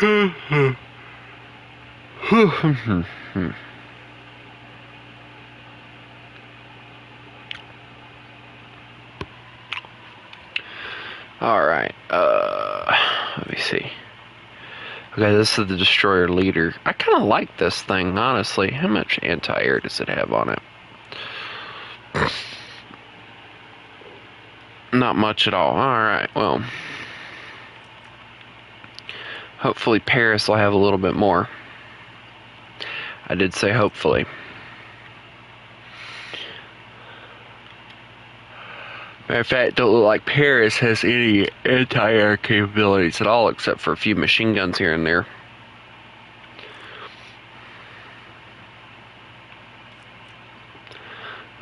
Alright, let me see. Okay, this is the Destroyer Leader. I kind of like this thing, honestly. How much anti-air does it have on it? Not much at all. Alright, well. Hopefully Paris will have a little bit more. I did say hopefully. Matter of fact, it don't look like Paris has any anti-air capabilities at all, except for a few machine guns here and there.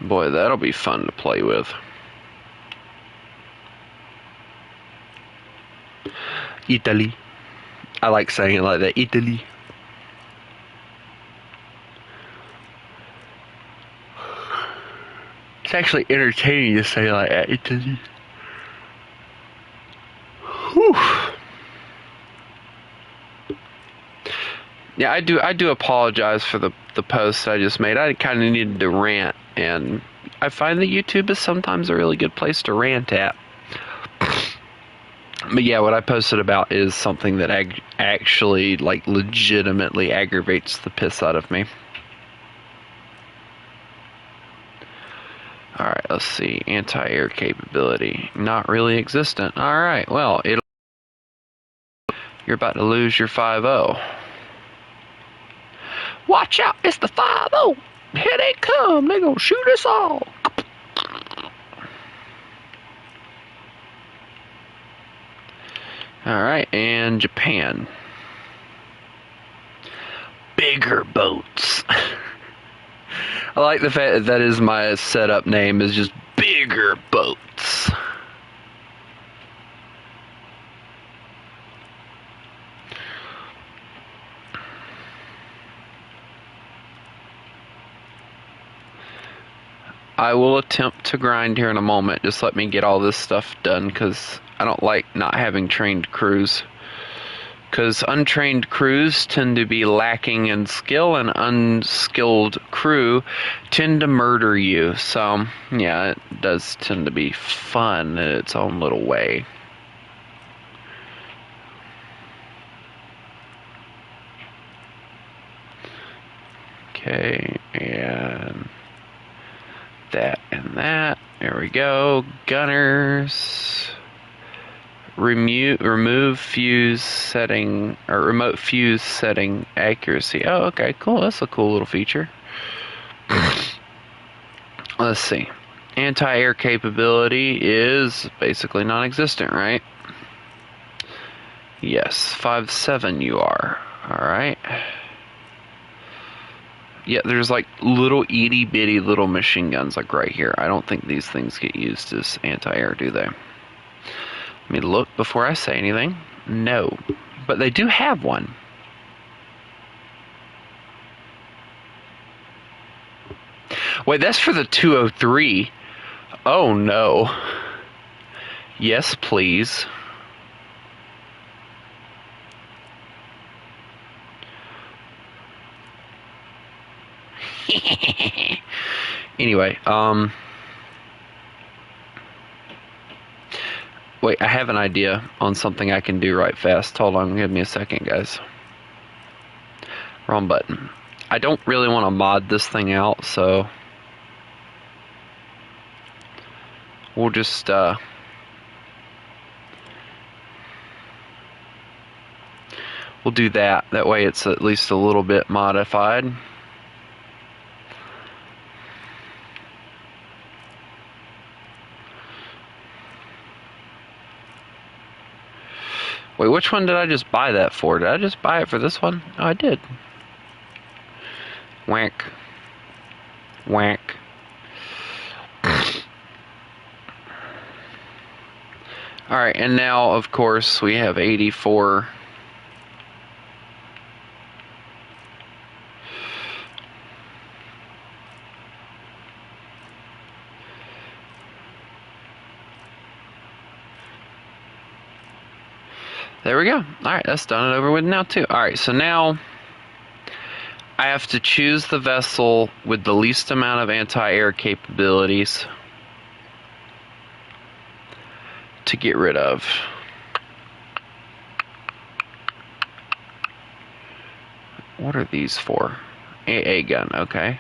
Boy, that'll be fun to play with. Italy. I like saying it like that, Italy. It's actually entertaining to say like that, Italy. Whew. Yeah, I do apologize for the post I just made. I kind of needed to rant, and I find that YouTube is sometimes a really good place to rant at. But yeah, what I posted about is something that actually, like, legitimately aggravates the piss out of me. Alright, let's see. Anti-air capability. Not really existent. Alright, well, you're about to lose your 5-0. Watch out, it's the 5-0. Here they come. They're gonna shoot us all. Alright, and Japan. Bigger boats. I like the fact that is my setup name, is just bigger boats. I will attempt to grind here in a moment. Just let me get all this stuff done, because I don't like not having trained crews. Because untrained crews tend to be lacking in skill, and unskilled crew tend to murder you. So, yeah, it does tend to be fun in its own little way. Okay, and that and that. There we go. Gunners. Remove fuse setting, or remote fuse setting accuracy. Oh, okay, cool. That's a cool little feature. Let's see. Anti-air capability is basically non-existent, right? Yes, 5-7 you are. Alright. Yeah, there's like little itty bitty little machine guns like right here. I don't think these things get used as anti-air, do they? Let me look before I say anything. No. But they do have one. Wait, that's for the 203. Oh no. Yes, please. Anyway, wait, I have an idea on something I can do right fast. Hold on, give me a second, guys. Wrong button. I don't really want to mod this thing out, so we'll just, we'll do that. That way it's at least a little bit modified. Wait, which one did I just buy that for? Did I just buy it for this one? Oh, I did. Whack. Whack. Alright, and now, of course, we have 84. There we go. Alright, that's done and over with now too. Alright, so now I have to choose the vessel with the least amount of anti-air capabilities to get rid of. What are these for? AA gun, okay.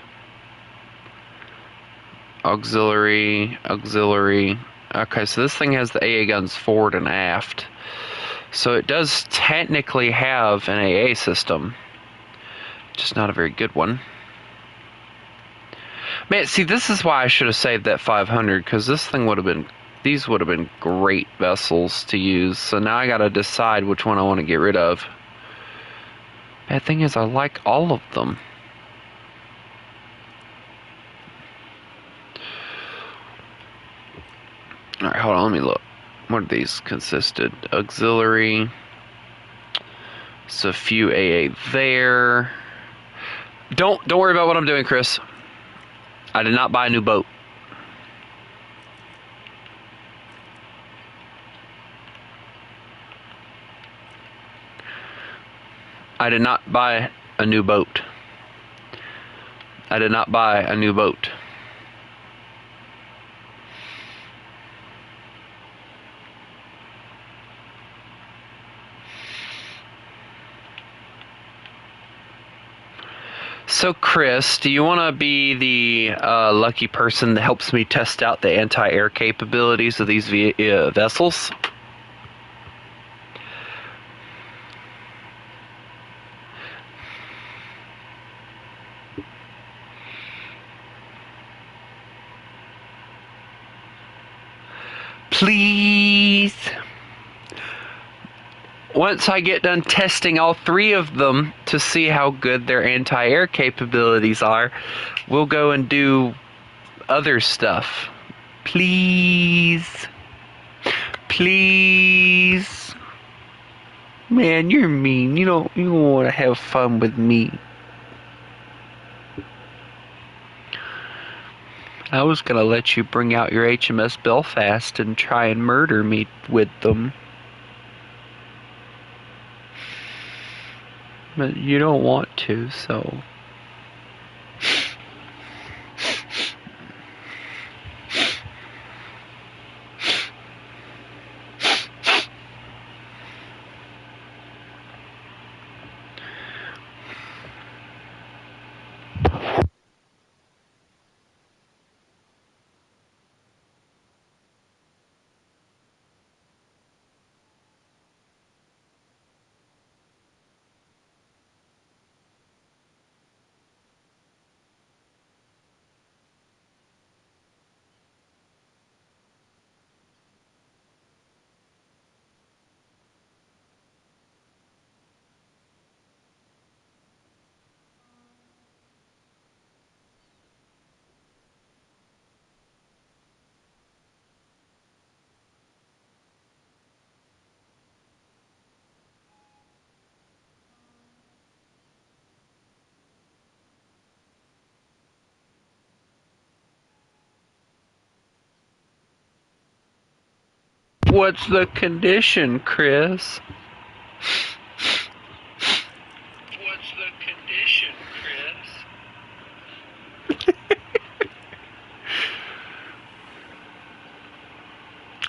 Auxiliary. Okay, so this thing has the AA guns forward and aft. So it does technically have an AA system. Just not a very good one. Man, see, this is why I should have saved that 500, because this thing would have been... These would have been great vessels to use. So now I gotta decide which one I want to get rid of. Bad thing is I like all of them. Alright, hold on, let me look. What are these consisted? Auxiliary. So a few AA there. Don't worry about what I'm doing, Chris. I did not buy a new boat. I did not buy a new boat. I did not buy a new boat. So, Chris, do you want to be the lucky person that helps me test out the anti-air capabilities of these vessels? Please. Once I get done testing all three of them to see how good their anti-air capabilities are, we'll go and do other stuff. Please. Please. Man, you're mean. You don't want to have fun with me. I was gonna let you bring out your HMS Belfast and try and murder me with them. But you don't want to, so... What's the condition, Chris? What's the condition,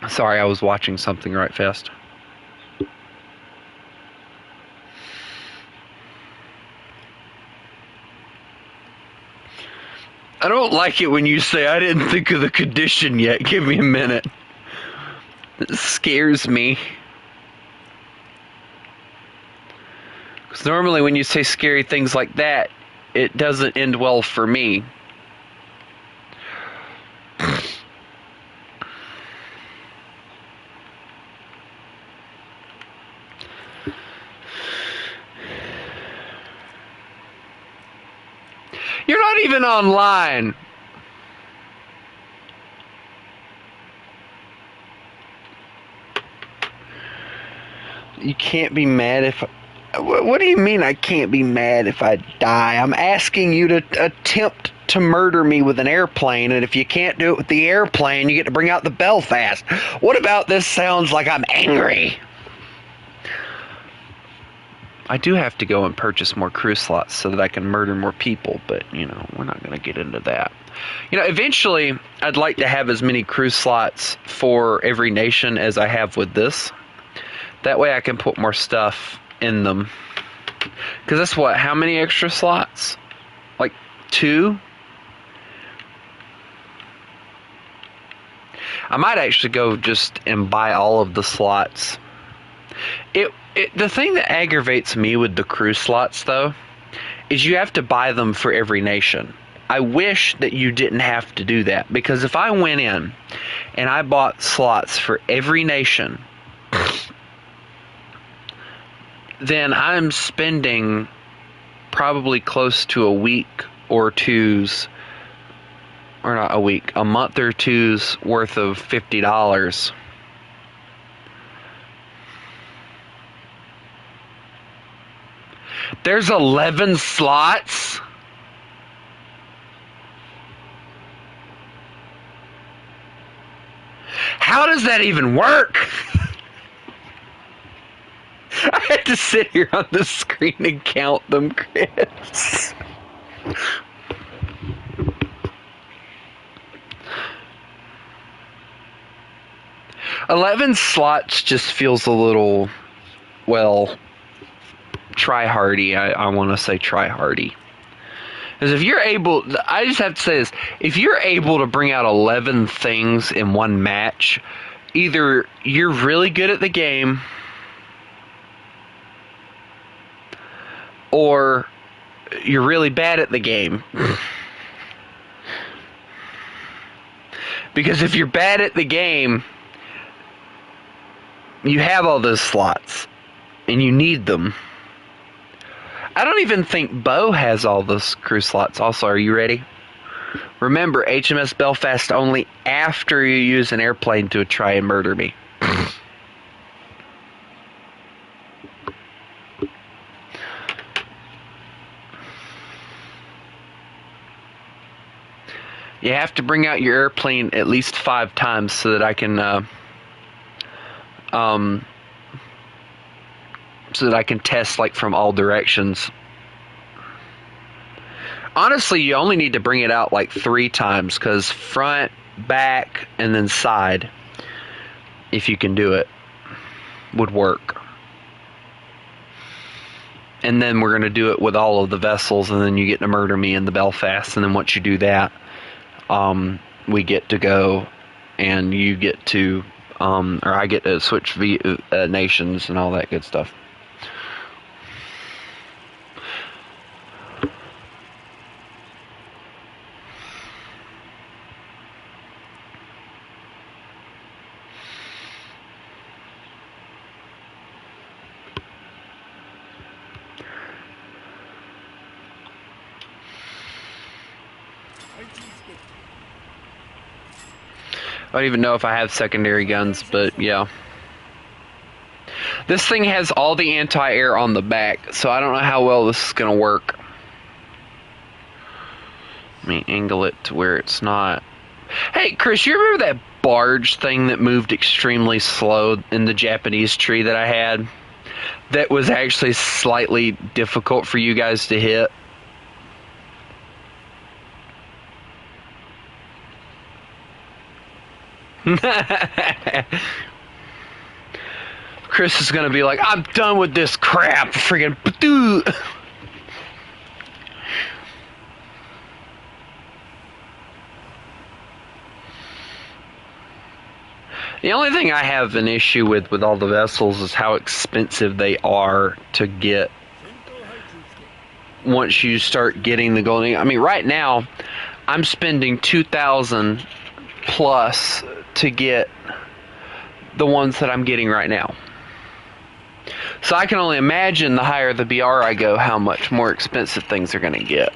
Chris? Sorry, I was watching something right fast. I don't like it when you say, I didn't think of the condition yet. Give me a minute. It scares me. Because normally when you say scary things like that, it doesn't end well for me. You're not even online. You can't be mad if... What do you mean I can't be mad if I die? I'm asking you to attempt to murder me with an airplane, and if you can't do it with the airplane, you get to bring out the Belfast. What about this sounds like I'm angry? I do have to go and purchase more crew slots so that I can murder more people, but, you know, we're not going to get into that. You know, eventually, I'd like to have as many crew slots for every nation as I have with this. That way I can put more stuff in them. Because that's what, how many extra slots? Like 2? I might actually go just and buy all of the slots. The thing that aggravates me with the crew slots, though, is you have to buy them for every nation. I wish that you didn't have to do that, because if I went in and I bought slots for every nation, then I'm spending probably close to a week or two's, or not a week, a month or two's worth of $50. There's 11 slots? How does that even work? I had to sit here on the screen and count them, Chris. $11 slots just feels a little, well, try-hardy. I want to say try-hardy. Because if you're able, I just have to say this, if you're able to bring out 11 things in one match, either you're really good at the game, or you're really bad at the game. Because if you're bad at the game, you have all those slots, and you need them. I don't even think Bo has all those crew slots. Also, are you ready? Remember, HMS Belfast only after you use an airplane to try and murder me. You have to bring out your airplane at least 5 times so that I can test like from all directions. Honestly, you only need to bring it out like 3 times, because front, back, and then side, if you can do it, would work. And then we're going to do it with all of the vessels, and then you get to murder me in the Belfast, and then once you do that, we get to go, and you get to, or I get to switch nations and all that good stuff. I don't even know if I have secondary guns, but yeah. This thing has all the anti-air on the back, so I don't know how well this is going to work. Let me angle it to where it's not. Hey, Chris, you remember that barge thing that moved extremely slow in the Japanese tree that I had? That was actually slightly difficult for you guys to hit? Chris is gonna be like, I'm done with this crap, friggin' The only thing I have an issue with all the vessels is how expensive they are to get once you start getting the golden. I mean, right now I'm spending 2,000 plus to get the ones that I'm getting right now. So I can only imagine the higher the BR I go, how much more expensive things are going to get.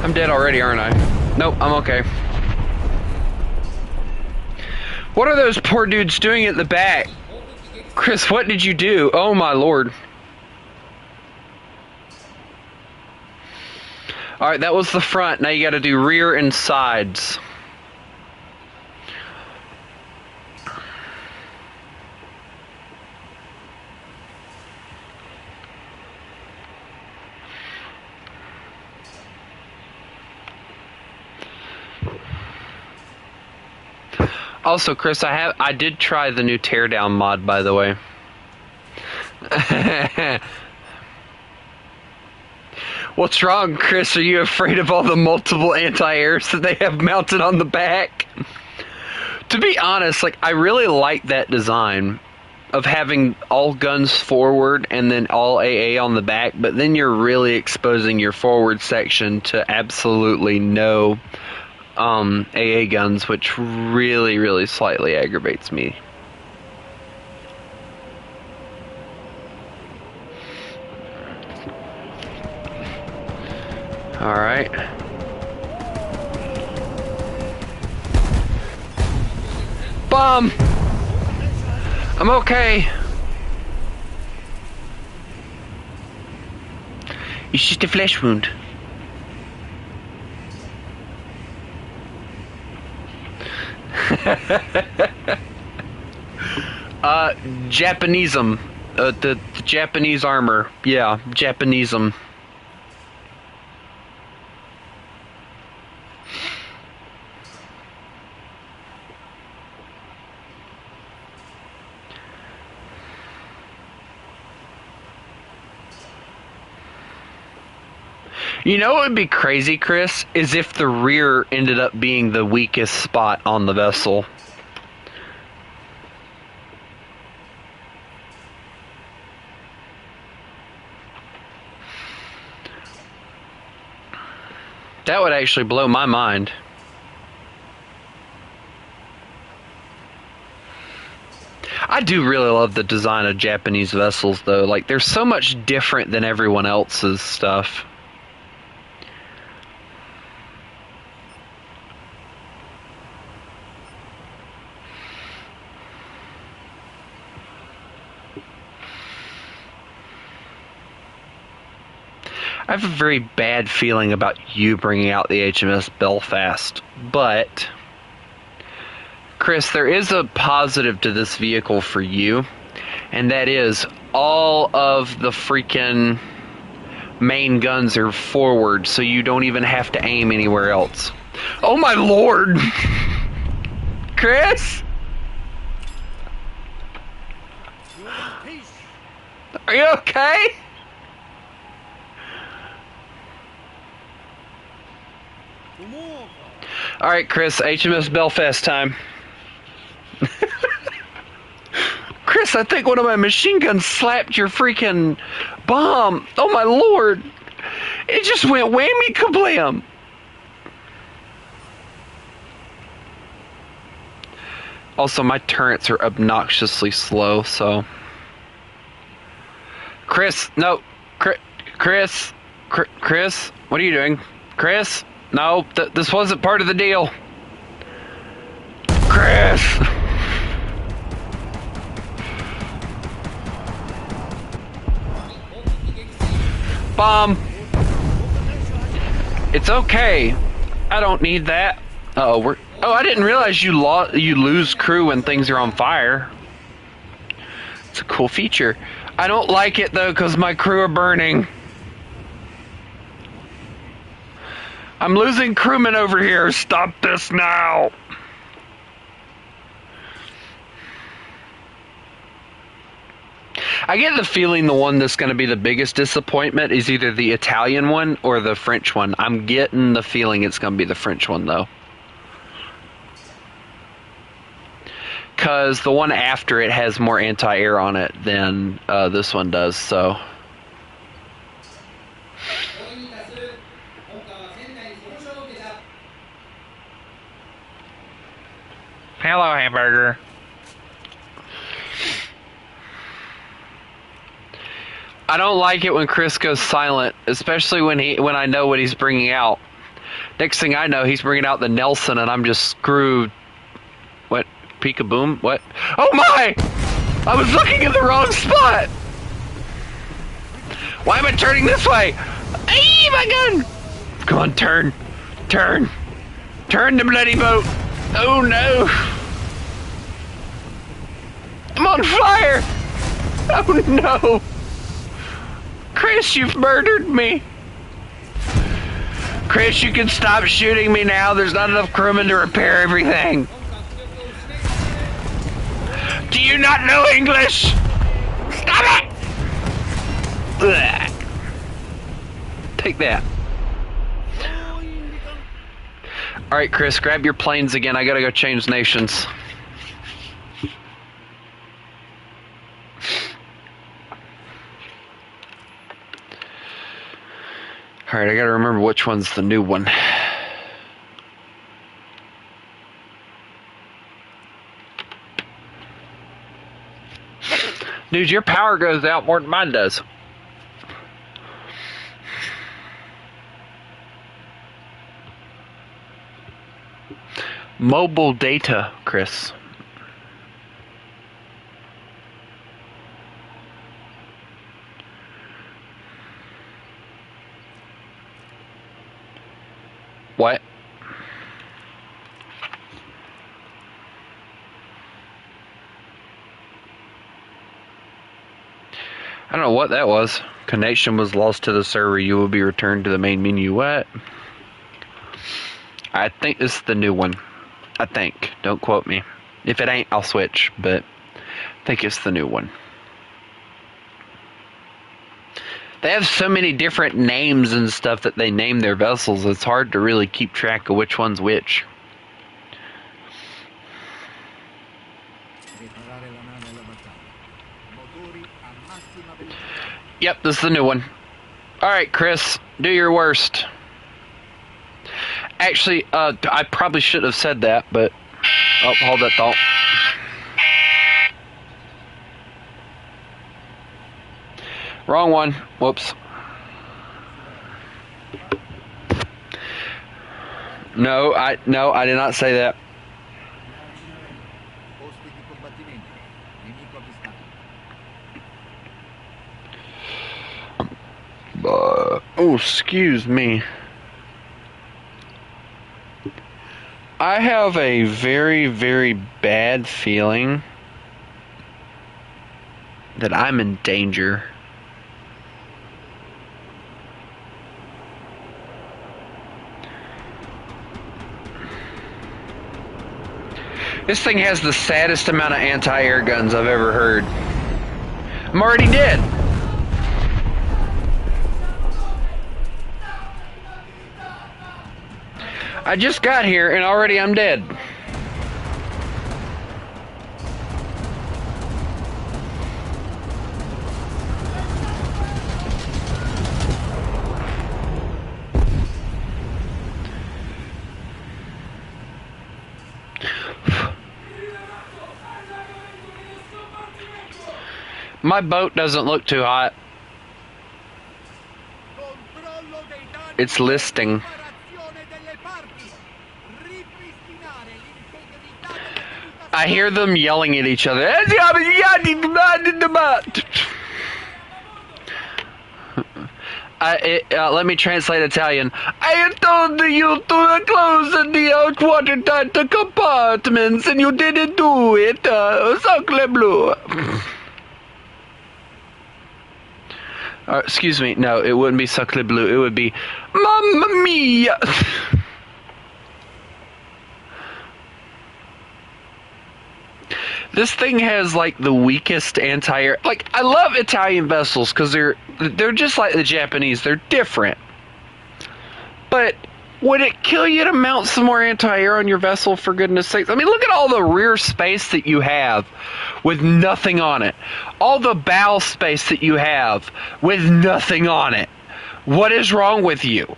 I'm dead already, aren't I? Nope, I'm okay. What are those poor dudes doing at the back? Chris, what did you do? Oh my lord. Alright, that was the front. Now you gotta do rear and sides. Also, Chris, I did try the new teardown mod, by the way. What's wrong, Chris? Are you afraid of all the multiple anti-airs that they have mounted on the back? To be honest, like, I really like that design of having all guns forward and then all AA on the back, but then you're really exposing your forward section to absolutely no AA guns, which really, really slightly aggravates me. Alright. Bomb! I'm okay. It's just a flesh wound. Japanesem. The Japanese armor. Yeah, Japanesem. You know what would be crazy, Chris? Is if the rear ended up being the weakest spot on the vessel. That would actually blow my mind. I do really love the design of Japanese vessels, though. Like, they're so much different than everyone else's stuff. I have a very bad feeling about you bringing out the HMS Belfast, but Chris, there is a positive to this vehicle for you, and that is all of the freaking main guns are forward, so you don't even have to aim anywhere else. Oh my lord! Chris? Are you okay? Alright, Chris, HMS Belfast time. Chris, I think one of my machine guns slapped your freaking bomb. Oh my lord. It just went whammy kablam. Also, my turrets are obnoxiously slow, so... Chris, no. Chris, what are you doing? Chris? No, this wasn't part of the deal. Chris! Bomb! It's okay. I don't need that. Oh, I didn't realize you lose crew when things are on fire. It's a cool feature. I don't like it though, because my crew are burning. I'm losing crewmen over here. Stop this now. I get the feeling the one that's going to be the biggest disappointment is either the Italian one or the French one. I'm getting the feeling it's going to be the French one, though. Because the one after it has more anti-air on it than this one does, so... Hello, hamburger. I don't like it when Chris goes silent, especially when I know what he's bringing out. Next thing I know, he's bringing out the Nelson, and I'm just screwed. What? peek-a-boom. What? Oh my! I was looking in the wrong spot! Why am I turning this way? Hey, my gun! Come on, turn. Turn. Turn the bloody boat. Oh no. I'm on fire! Oh no! Chris, you've murdered me! Chris, you can stop shooting me now. There's not enough crewmen to repair everything. Do you not know English? Stop it! Ugh. Take that. Alright, Chris, grab your planes again. I gotta go change nations. Alright, I gotta remember which one's the new one. Dude, your power goes out more than mine does. Mobile data, Chris. What? I don't know what that was. Connection was lost to the server. You will be returned to the main menu. What? I think this is the new one. I think. Don't quote me. If it ain't, I'll switch. But I think it's the new one. They have so many different names and stuff that they name their vessels. It's hard to really keep track of which one's which. Yep, this is the new one. Alright, Chris, do your worst. Actually, I probably should have said that, but... Oh, hold that thought. Wrong one. Whoops. No, I did not say that. Oh, excuse me. I have a very, very bad feeling that I'm in danger. This thing has the saddest amount of anti-air guns I've ever heard. I'm already dead. I just got here and already I'm dead. My boat doesn't look too hot. It's listing. I hear them yelling at each other. Let me translate Italian. I told you to close the watertight compartments and you didn't do it. Sacre bleu. Excuse me. No, it wouldn't be sacre bleu. It would be Mamma Mia. This thing has like the weakest anti-air. Like, I love Italian vessels because they're just like the Japanese. They're different. But would it kill you to mount some more anti-air on your vessel, for goodness sakes? I mean, look at all the rear space that you have with nothing on it. All the bow space that you have with nothing on it. What is wrong with you?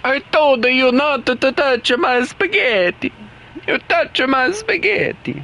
I told you not to touch my spaghetti. You touch my spaghetti.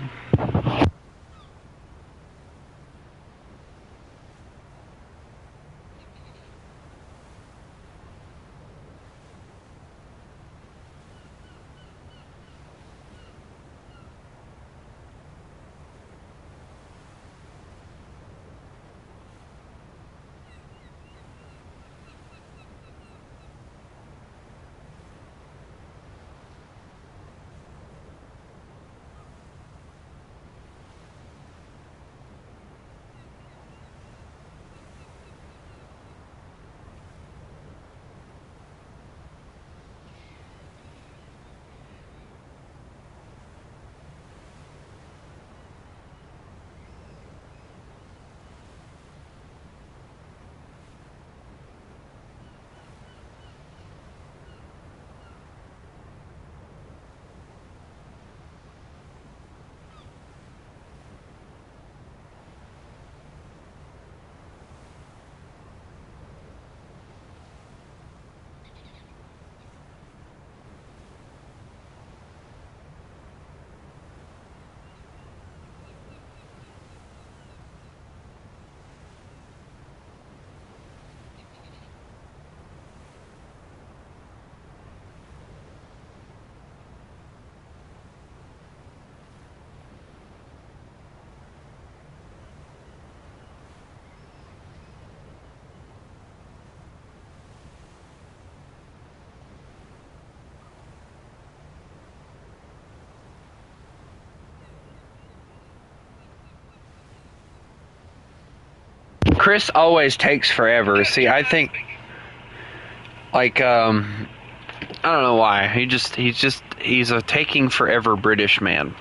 Chris always takes forever. See, I think, like, I don't know why. He's a taking forever British man.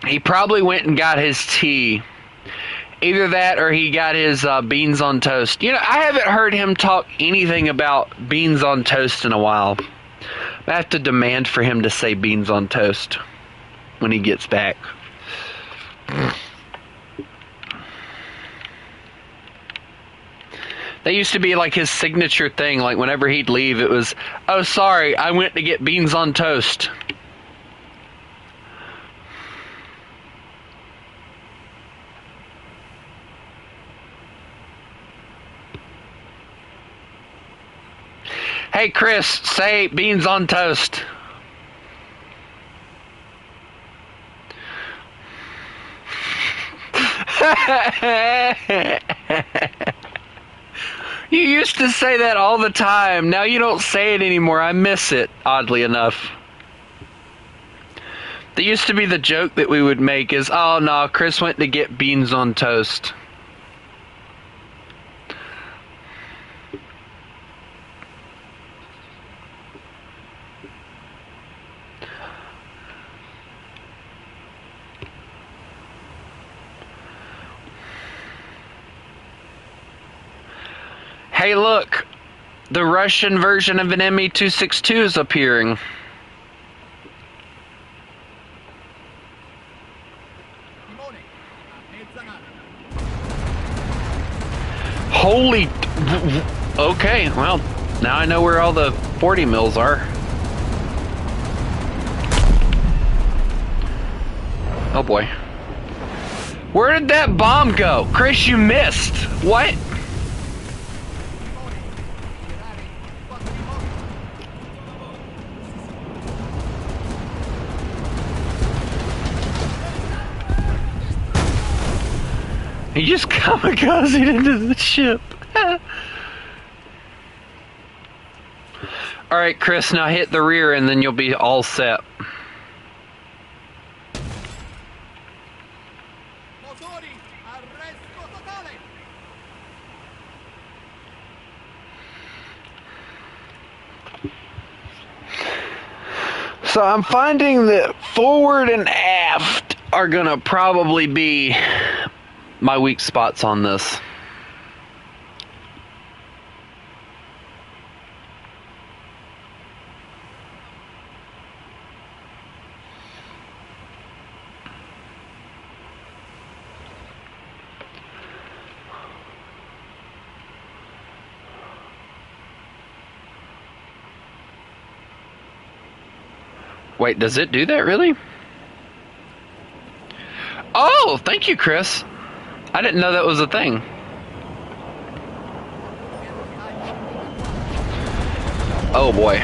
He probably went and got his tea. Either that or he got his beans on toast. You know, I haven't heard him talk anything about beans on toast in a while. I have to demand for him to say beans on toast when he gets back. That used to be like his signature thing. Like whenever he'd leave, it was, "Oh, sorry, I went to get beans on toast." Hey Chris, say beans on toast. You used to say that all the time. Now you don't say it anymore. I miss it, oddly enough. That used to be the joke that we would make is, "Oh no, Chris went to get beans on toast." Hey look, the Russian version of an ME-262 is appearing. Holy... Okay, well, now I know where all the 40 mils are. Oh boy. Where did that bomb go? Chris, you missed. What? He just kamikazed into the ship. Alright, Chris, now hit the rear and then you'll be all set. So I'm finding that forward and aft are gonna probably be my weak spots on this. Wait, does it do that really? Oh, thank you, Chris. I didn't know that was a thing. Oh boy.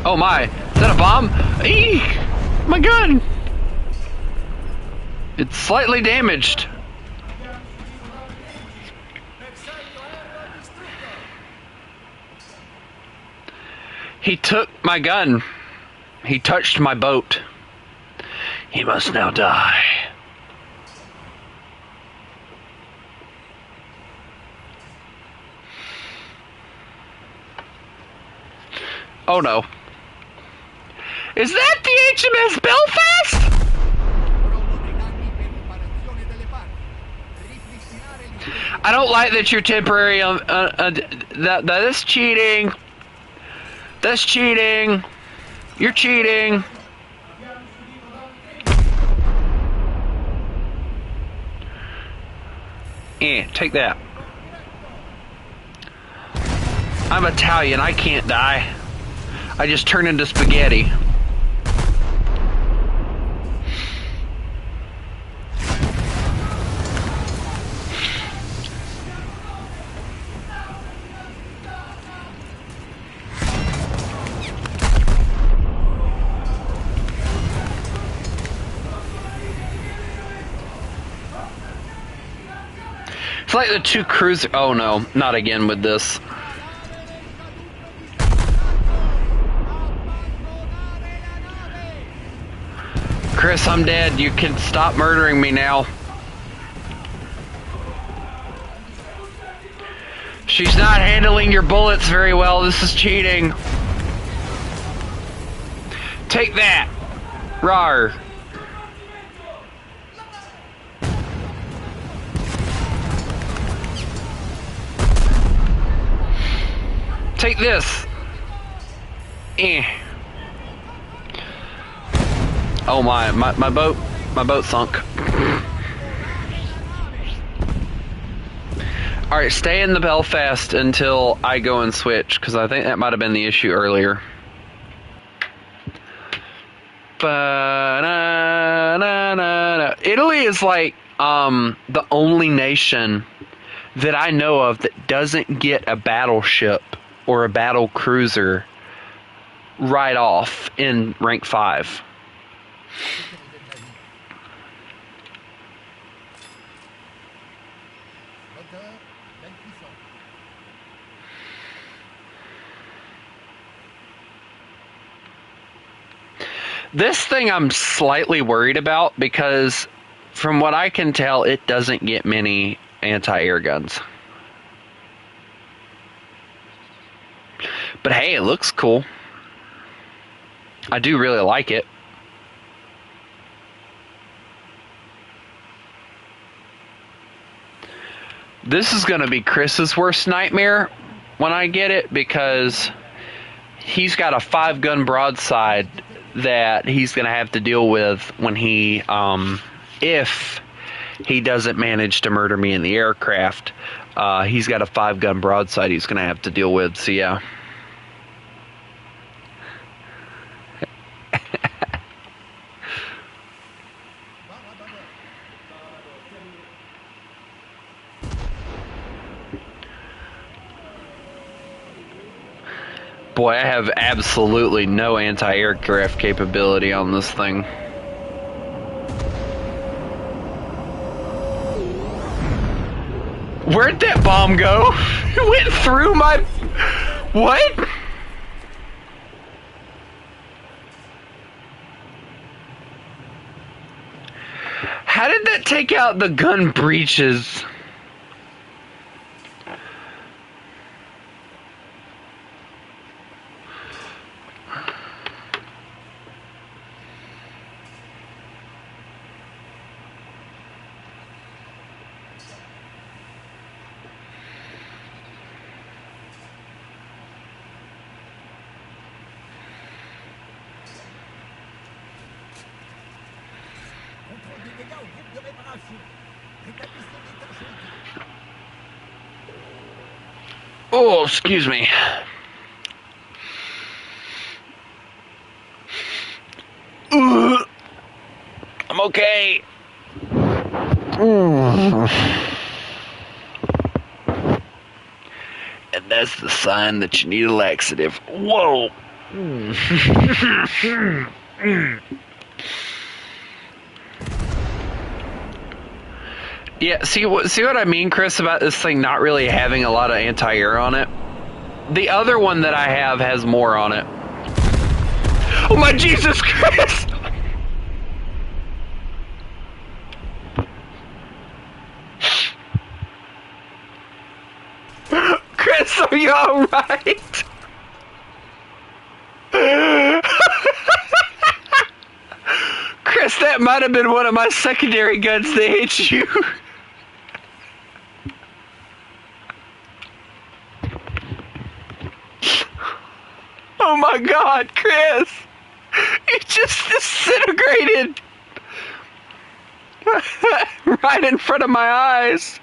Oh my. Is that a bomb? Eek! My gun! It's slightly damaged. He took my gun. He touched my boat. He must now die. Oh no. Is that the HMS Belfast? I don't like that you're temporary. That is cheating. That's cheating. You're cheating. Take that. I'm Italian. I can't die. I just turn into spaghetti. It's like the two cruiser. Oh no, not again with this. Chris, I'm dead. You can stop murdering me now. She's not handling your bullets very well. This is cheating. Take that. Rawr. Take this. Eh. Oh my boat sunk. Alright, stay in the Belfast until I go and switch, because I think that might have been the issue earlier. Italy is like the only nation that I know of that doesn't get a battleship or a battle cruiser right off in rank 5. This thing I'm slightly worried about because from what I can tell, it doesn't get many anti-air guns. But hey, it looks cool. I do really like it. This is going to be Chris's worst nightmare when I get it, because he's got a 5-gun broadside that he's going to have to deal with when he, if he doesn't manage to murder me in the aircraft. He's got a 5-gun broadside he's going to have to deal with, so yeah. Boy, I have absolutely no anti-aircraft capability on this thing. Where'd that bomb go? It went through my... What? How did that take out the gun breaches? Oh, excuse me. I'm okay. And that's the sign that you need a laxative. Whoa. Yeah, see what I mean, Chris, about this thing not really having a lot of anti-air on it? The other one that I have has more on it. Oh my Jesus, Chris! Chris, are you alright? Chris, that might have been one of my secondary guns that hit you. Oh my God, Chris! You just disintegrated! Right in front of my eyes!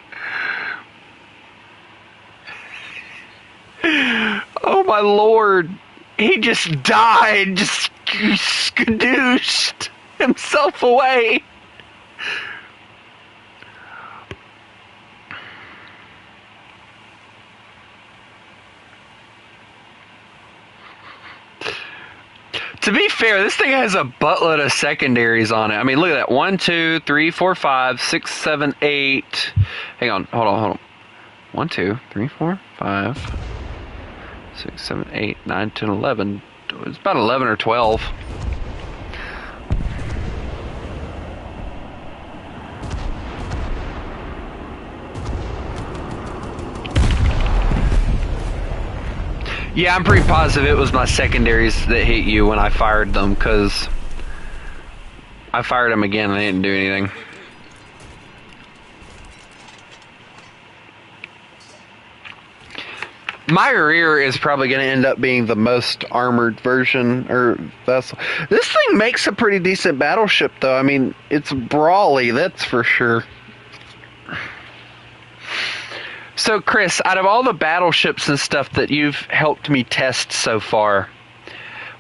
Oh my Lord! He just died, just skadooshed himself away! To be fair, this thing has a buttload of secondaries on it. I mean, look at that. 1, 2, 3, 4, 5, 6, 7, 8. Hang on, hold on. 1, 2, 3, 4, 5, 6, 7, 8, 9, 10, 11. It's about 11 or 12. Yeah, I'm pretty positive it was my secondaries that hit you when I fired them, because I fired them again and I didn't do anything. My rear is probably going to end up being the most armored version or vessel. This thing makes a pretty decent battleship, though. I mean, it's brawly, that's for sure. So, Chris, out of all the battleships and stuff that you've helped me test so far,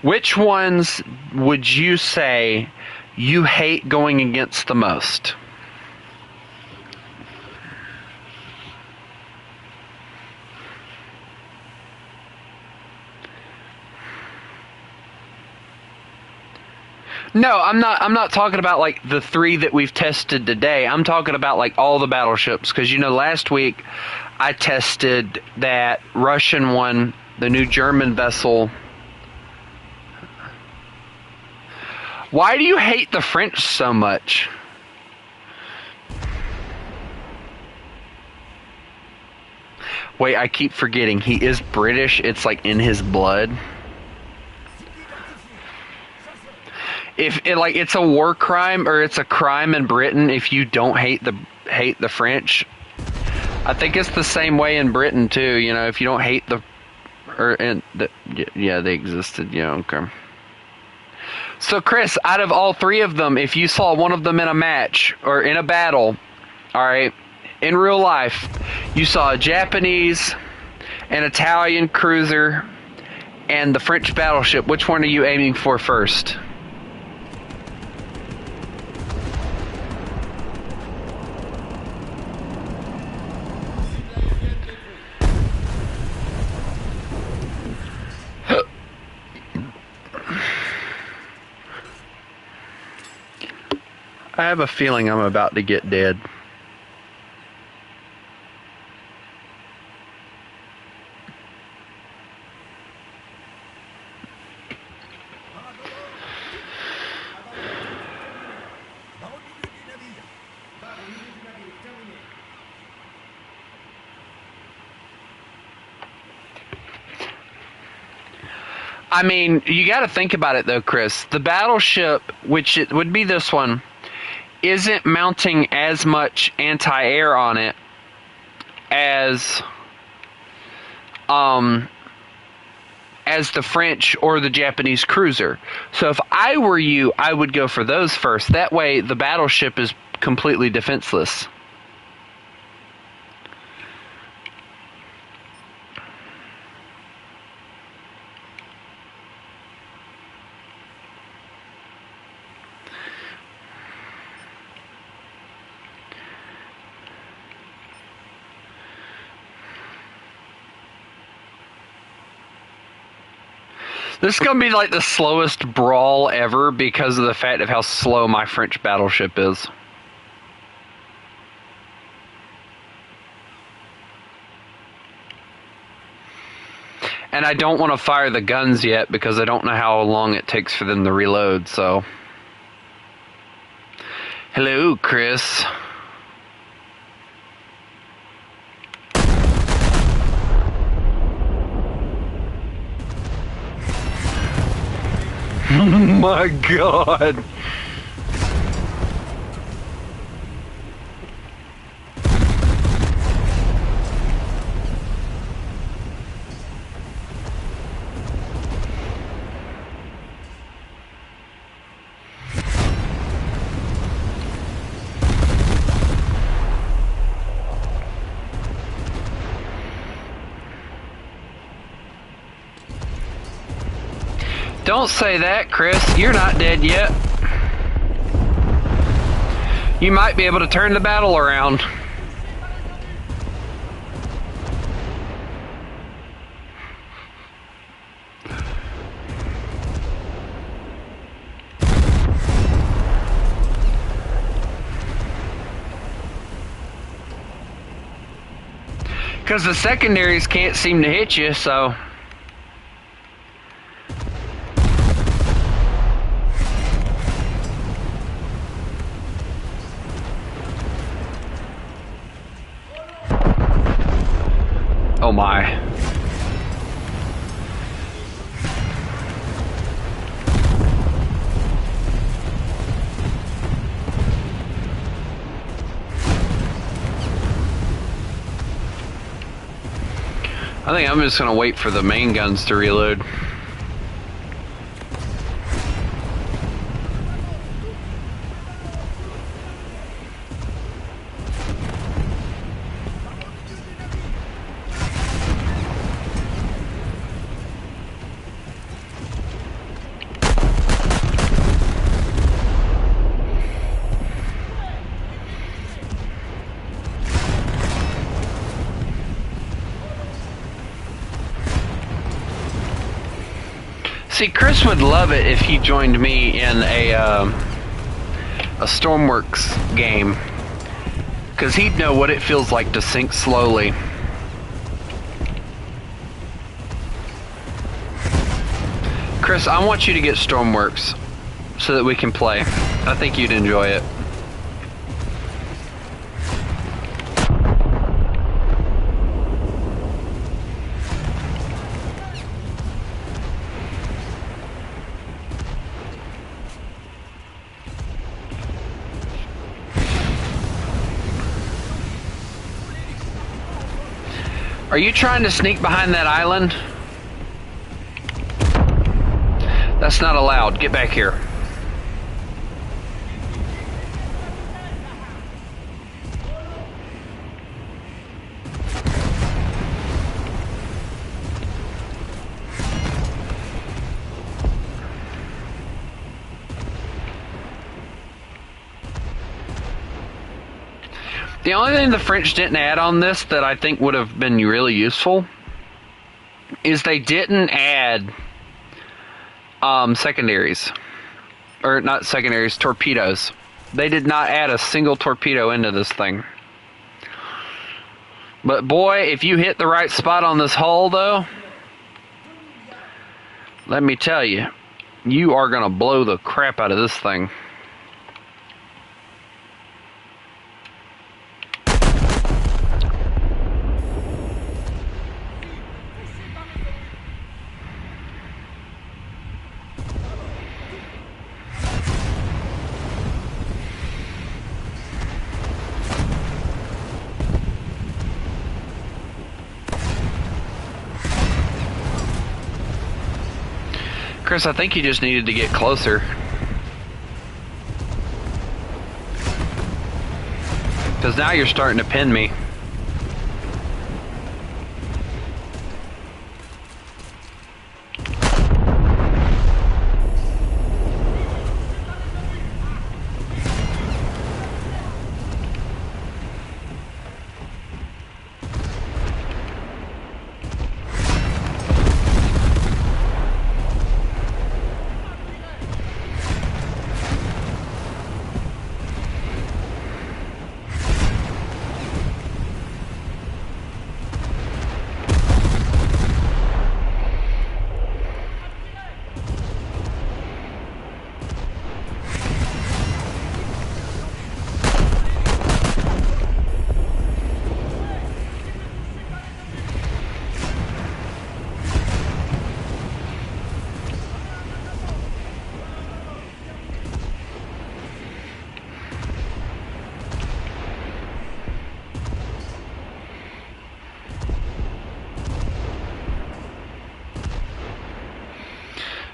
which ones would you say you hate going against the most? No, I'm not talking about like the 3 that we've tested today. I'm talking about like all the battleships, because you know last week I tested that Russian one, the new German vessel. Why do you hate the French so much? Wait, I keep forgetting he is British. It's like in his blood. If it, like, it's a war crime, or it's a crime in Britain if you don't hate the French. I think it's the same way in Britain too. You know, if you don't hate yeah, they existed. Yeah, okay. So, Chris, out of all 3 of them, if you saw one of them in a match or in a battle, all right, in real life, you saw a Japanese, an Italian cruiser, and the French battleship, which one are you aiming for first? I have a feeling I'm about to get dead. I mean, you got to think about it though, Chris. The battleship, which it would be this one, isn't mounting as much anti-air on it as the French or the Japanese cruiser. So if I were you, I would go for those first. That way the battleship is completely defenseless. This is going to be like the slowest brawl ever because of the fact of how slow my French battleship is. And I don't want to fire the guns yet because I don't know how long it takes for them to reload, so. Hello, Chris. Oh my God. Don't say that, Chris. You're not dead yet. You might be able to turn the battle around. Because the secondaries can't seem to hit you, so... Oh my. I think I'm just gonna wait for the main guns to reload. See, Chris would love it if he joined me in a Stormworks game, because he'd know what it feels like to sink slowly. Chris, I want you to get Stormworks so that we can play. I think you'd enjoy it. Are you trying to sneak behind that island? That's not allowed. Get back here. The only thing the French didn't add on this that I think would have been really useful is they didn't add secondaries. Or not secondaries, torpedoes. They did not add a single torpedo into this thing. But boy, if you hit the right spot on this hull though, let me tell you, you are going to blow the crap out of this thing. Chris, I think you just needed to get closer. Because now you're starting to pin me.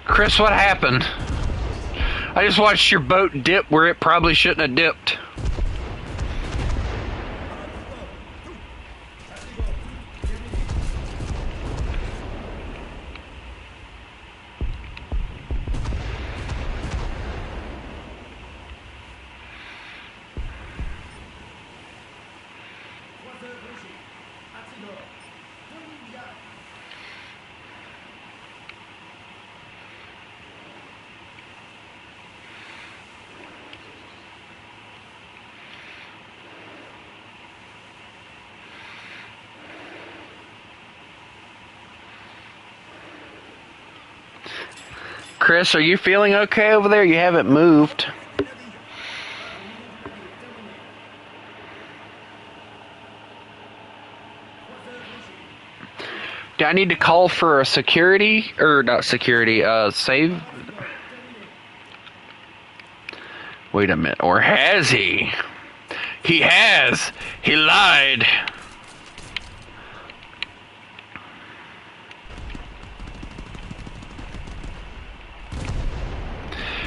Chris, what happened? I just watched your boat dip where it probably shouldn't have dipped. Chris, are you feeling okay over there? You haven't moved. Do I need to call for a security, or not security, save? Wait a minute, or has he? He has! He lied!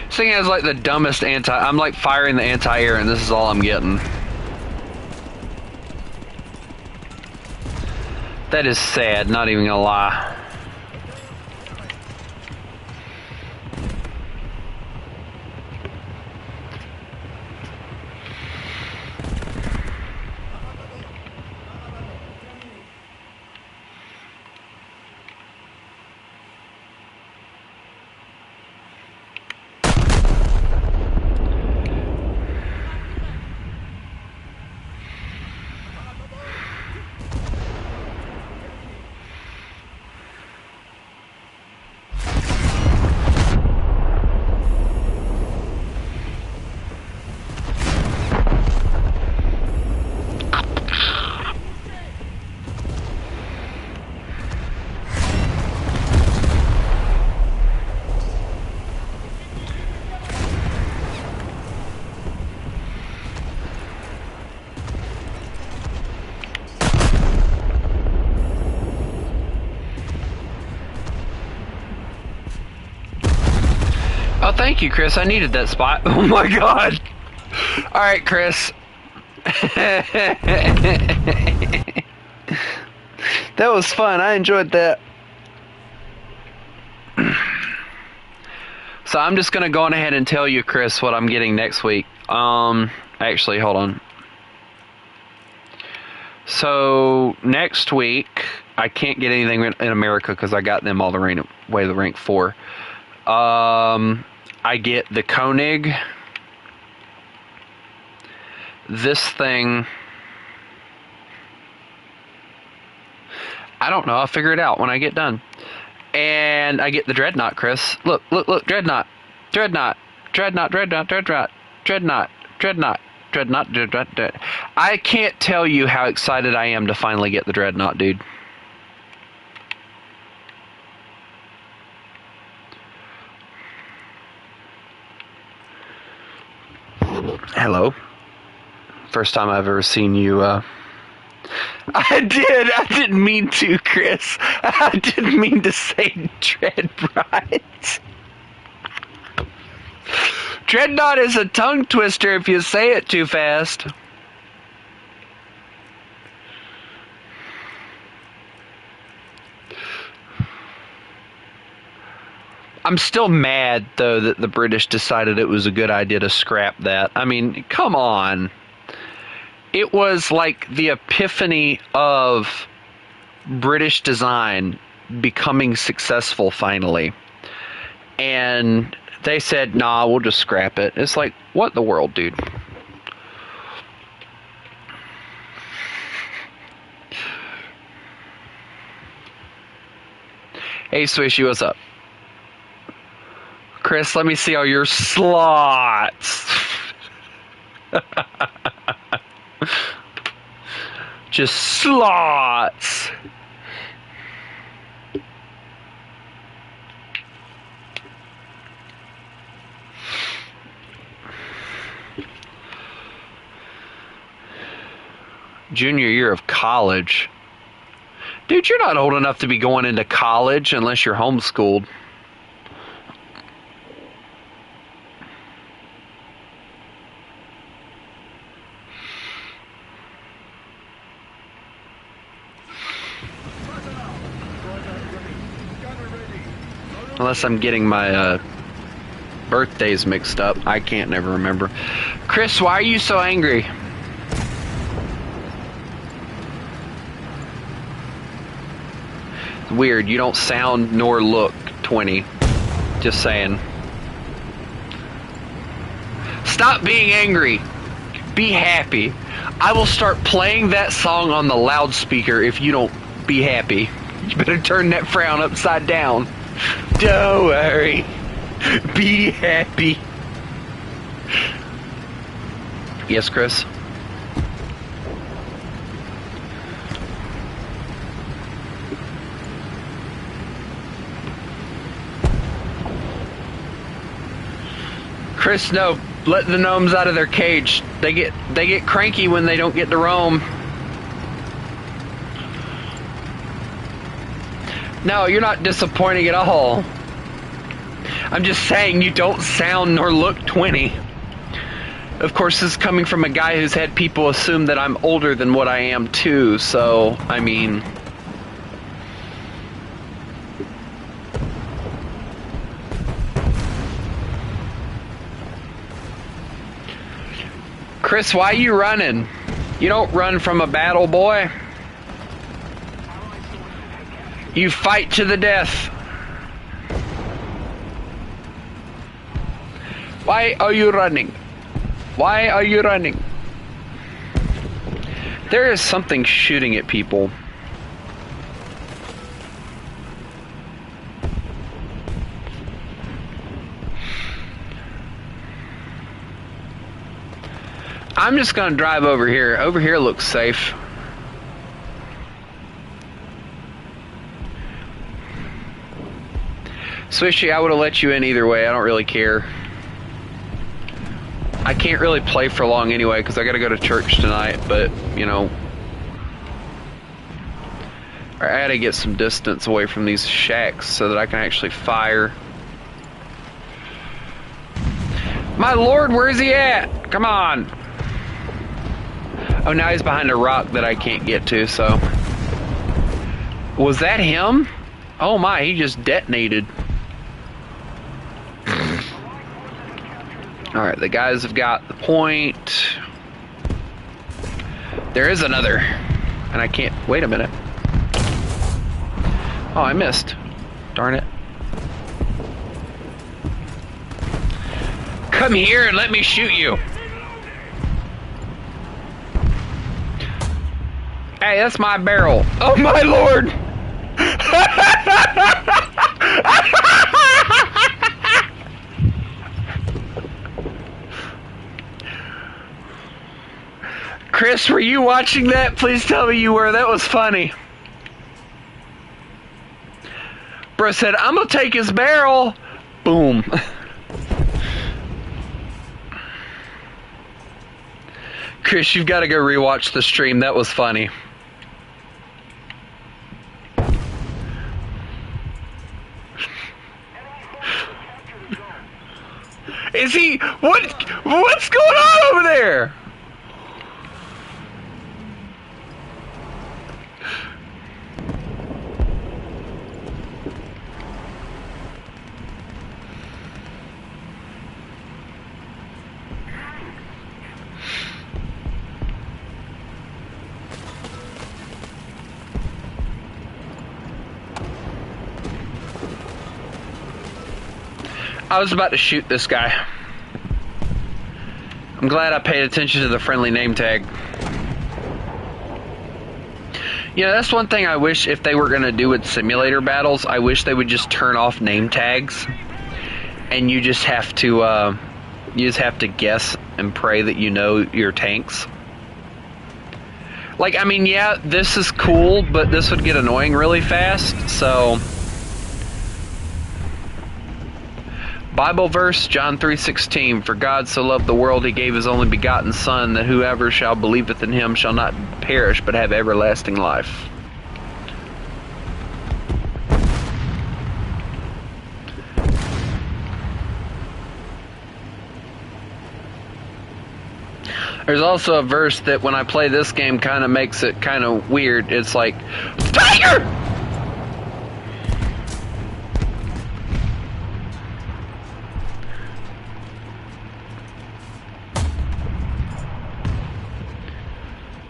This thing has like the dumbest I'm like firing the anti-air and this is all I'm getting. That is sad, not even gonna lie. Oh, thank you, Chris. I needed that spot. Oh my god. All right, Chris. That was fun. I enjoyed that. So I'm just gonna go on ahead and tell you, Chris, what I'm getting next week. Actually, hold on. So next week, I can't get anything in America because I got them all the way to rank 4. I get the Koenig. This thing, I don't know. I'll figure it out when I get done. And I get the Dreadnought, Chris. Look, look, look, Dreadnought. Dreadnought. Dreadnought, Dreadnought, Dreadnought. Dreadnought, Dreadnought, Dreadnought, Dreadnought. I can't tell you how excited I am to finally get the Dreadnought, dude. Hello. First time I've ever seen you, I didn't mean to, Chris. I didn't mean to say Dreadnought. Dreadnought is a tongue twister if you say it too fast. I'm still mad, though, that the British decided it was a good idea to scrap that. I mean, come on. It was like the epiphany of British design becoming successful finally. And they said, nah, we'll just scrap it. It's like, what in the world, dude? Hey, Swishy, what's up? Chris, let me see all your slots. Just slots. Junior year of college. Dude, you're not old enough to be going into college unless you're homeschooled. Unless I'm getting my birthdays mixed up. I can't never remember. Chris, why are you so angry? It's weird. You don't sound nor look 20. Just saying. Stop being angry. Be happy. I will start playing that song on the loudspeaker if you don't be happy. You better turn that frown upside down. Don't worry. Be happy. Yes, Chris? Chris, no. Let the gnomes out of their cage. They get cranky when they don't get to roam. No, you're not disappointing at all. I'm just saying you don't sound nor look 20. Of course, this is coming from a guy who's had people assume that I'm older than what I am too, so, I mean... Chris, why are you running? You don't run from a battle, boy. You fight to the death. Why are you running? Why are you running? There is something shooting at people. I'm just gonna drive over here. Over here looks safe. Swishy, I would have let you in either way. I don't really care. I can't really play for long anyway because I gotta go to church tonight, but, you know. I gotta get some distance away from these shacks so that I can actually fire. My lord, where's he at? Come on. Oh, now he's behind a rock that I can't get to, so. Was that him? Oh my, he just detonated. Alright, the guys have got the point. There is another. And I can't... Wait a minute. Oh, I missed. Darn it. Come here and let me shoot you. Hey, that's my barrel. Oh my lord! Chris, were you watching that? Please tell me you were. That was funny. Bro said, I'm gonna take his barrel. Boom. Chris, you've got to go rewatch the stream. That was funny. Is he... What's going on over there? I was about to shoot this guy. I'm glad I paid attention to the friendly name tag. You know, that's one thing I wish if they were going to do with simulator battles, I wish they would just turn off name tags. And you just have to guess and pray that you know your tanks. Like, I mean, yeah, this is cool, but this would get annoying really fast, so... Bible verse, John 3:16, for God so loved the world he gave his only begotten Son, that whoever shall believeth in him shall not perish but have everlasting life. There's also a verse that when I play this game kind of makes it kind of weird. It's like, Tiger!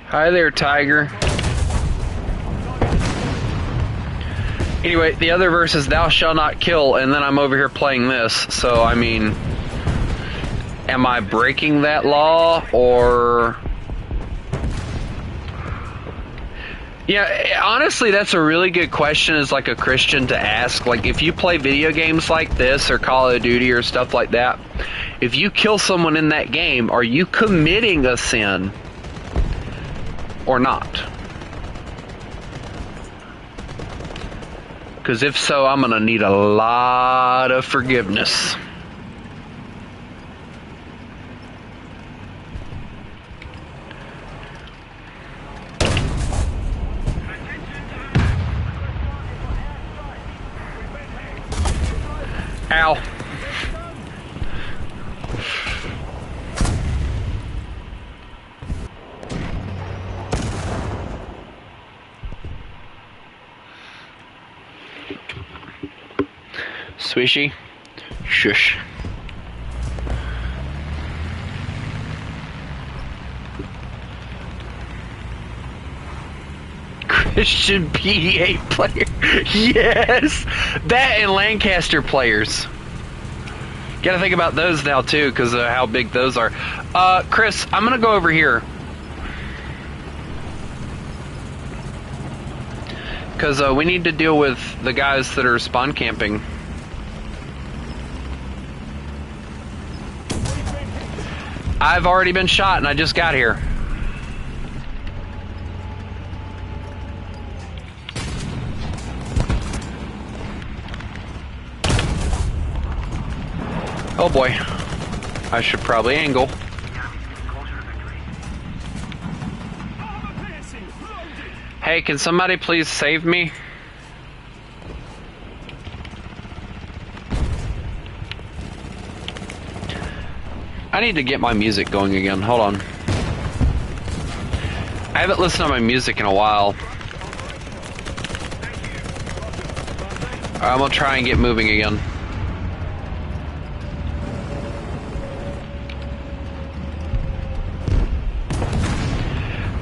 Hi there, Tiger. Anyway, the other verse is, thou shalt not kill, and then I'm over here playing this, so, I mean, am I breaking that law, or... Yeah, honestly, that's a really good question as like a Christian to ask. Like, if you play video games like this or Call of Duty or stuff like that, if you kill someone in that game, are you committing a sin or not? Because if so, I'm going to need a lot of forgiveness. Ow. Swishy. Shush. Christian PDA player. Yes! That and Lancaster players. Gotta think about those now too, because of how big those are. Chris, I'm gonna go over here. Because we need to deal with the guys that are spawn camping. I've already been shot and I just got here. Oh boy. I should probably angle. Hey, can somebody please save me? I need to get my music going again. Hold on. I haven't listened to my music in a while. I'm gonna try and get moving again.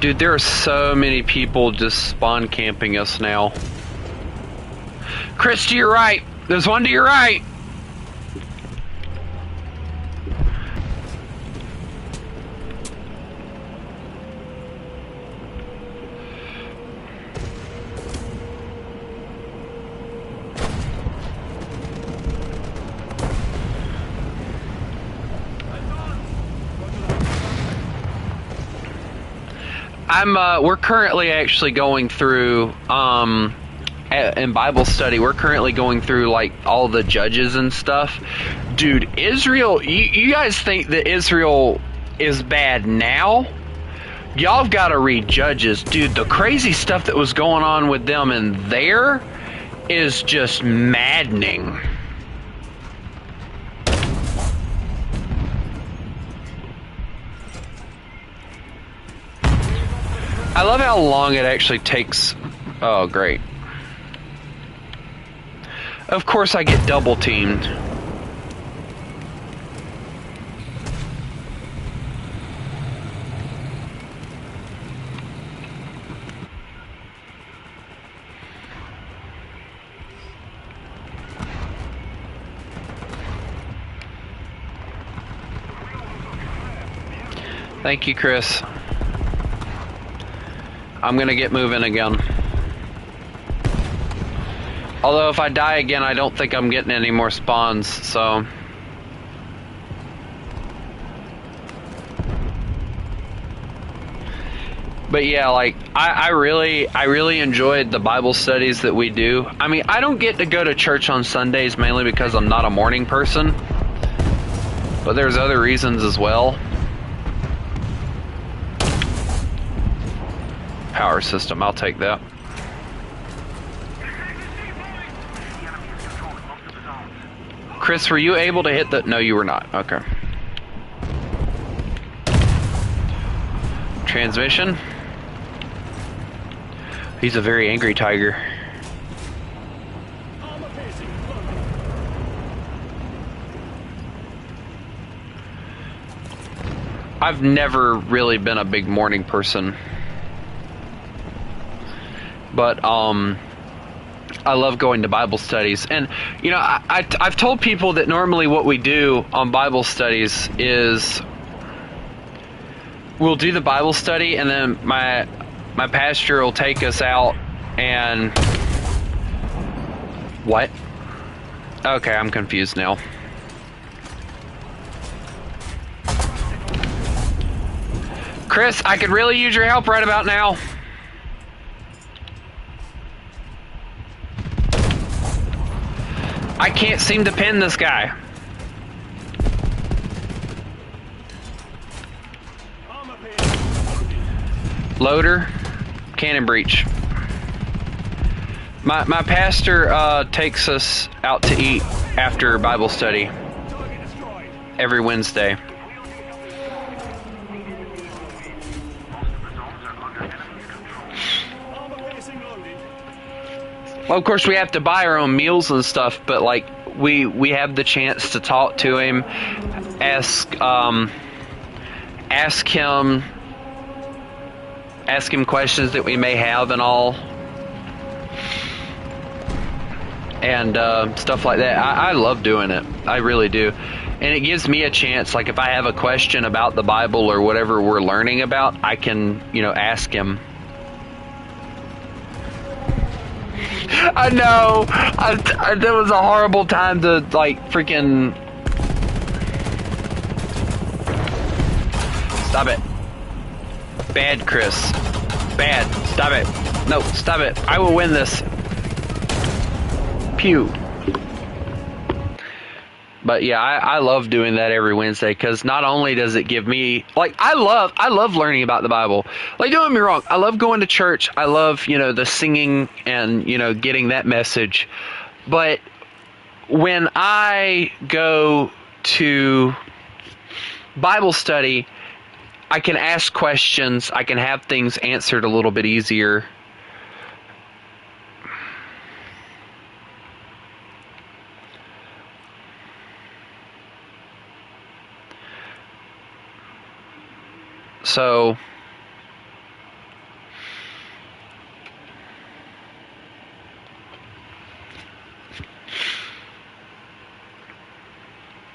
Dude, there are so many people just spawn camping us now. Chris, to your right. There's one to your right. We're currently actually going through, in Bible study, we're currently going through, like, all the judges and stuff. Dude, Israel, you guys think that Israel is bad now? Y'all have got to read Judges. Dude, the crazy stuff that was going on with them in there is just maddening. I love how long it actually takes. Oh, great. Of course I get double teamed. Thank you, Chris. I'm gonna get moving again. Although if I die again, I don't think I'm getting any more spawns, so. But yeah, like, I really enjoyed the Bible studies that we do. I mean, I don't get to go to church on Sundays mainly because I'm not a morning person. But there's other reasons as well. Power system, I'll take that. Chris, were you able to hit the... No, you were not. Okay. Transmission. He's a very angry tiger. I've never really been a big morning person. But, I love going to Bible studies. And, you know, I've told people that normally what we do on Bible studies is we'll do the Bible study and then my pastor will take us out and... What? Okay, I'm confused now. Chris, I could really use your help right about now. I can't seem to pin this guy. Loader, cannon breach. My pastor takes us out to eat after Bible study every Wednesday. Well, of course, we have to buy our own meals and stuff, but like we have the chance to talk to him, ask him questions that we may have and all, and stuff like that. I love doing it. I really do. And it gives me a chance, like if I have a question about the Bible or whatever we're learning about, I can, ask him. I know. That was a horrible time to, like, freaking... Stop it. Bad, Chris. Bad. Stop it. No, stop it. I will win this. Pew. But yeah, I love doing that every Wednesday, because not only does it give me, like, I love learning about the Bible. Like, don't get me wrong, I love going to church. I love, the singing and, getting that message. But when I go to Bible study, I can ask questions. I can have things answered a little bit easier. So,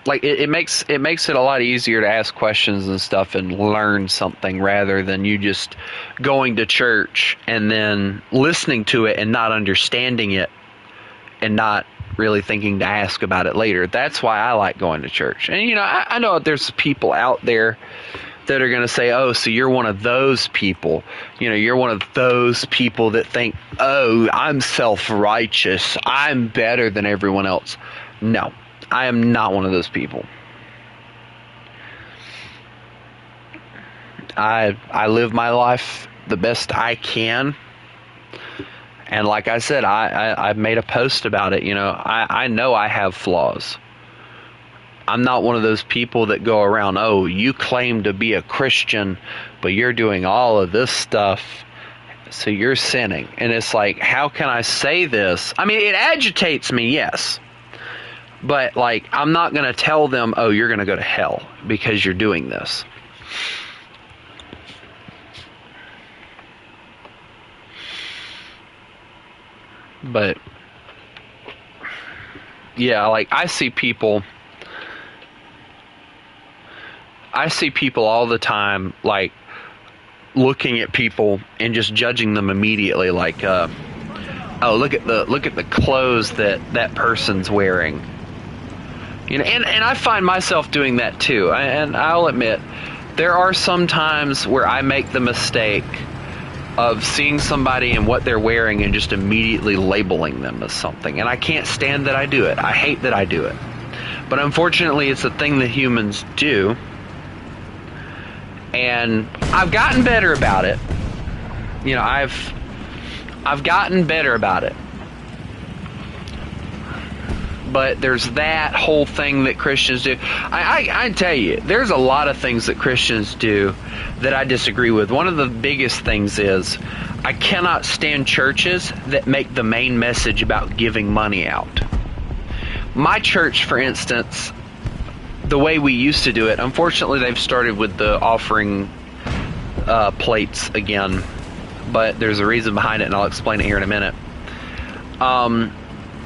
like, it makes it a lot easier to ask questions and stuff and learn something, rather than you just going to church and then listening to it and not understanding it and not really thinking to ask about it later. That's why I like going to church. And I know there's people out there that are going to say, oh, so you're one of those people. You're one of those people that think, oh, I'm self-righteous. I'm better than everyone else. No, I am not one of those people. I live my life the best I can. And like I said, I've made a post about it. I know I have flaws. I'm not one of those people that go around, oh, you claim to be a Christian, but you're doing all of this stuff, so you're sinning. And it's like, how can I say this? I mean, it agitates me, yes. But, like, I'm not going to tell them, oh, you're going to go to hell because you're doing this. But, yeah, like, I see people all the time, like, looking at people and just judging them immediately, like, oh, look at the clothes that person's wearing. And I find myself doing that too. And I'll admit, there are some times where I make the mistake of seeing somebody and what they're wearing and just immediately labeling them as something. And I can't stand that I do it. I hate that I do it. But unfortunately, it's a thing that humans do. And I've gotten better about it. I've gotten better about it. But there's that whole thing that Christians do. I tell you, there's a lot of things that Christians do that I disagree with. One of the biggest things is I cannot stand churches that make the main message about giving money out. My church, for instance, the way we used to do it, unfortunately they've started with the offering plates again, but there's a reason behind it, and I'll explain it here in a minute.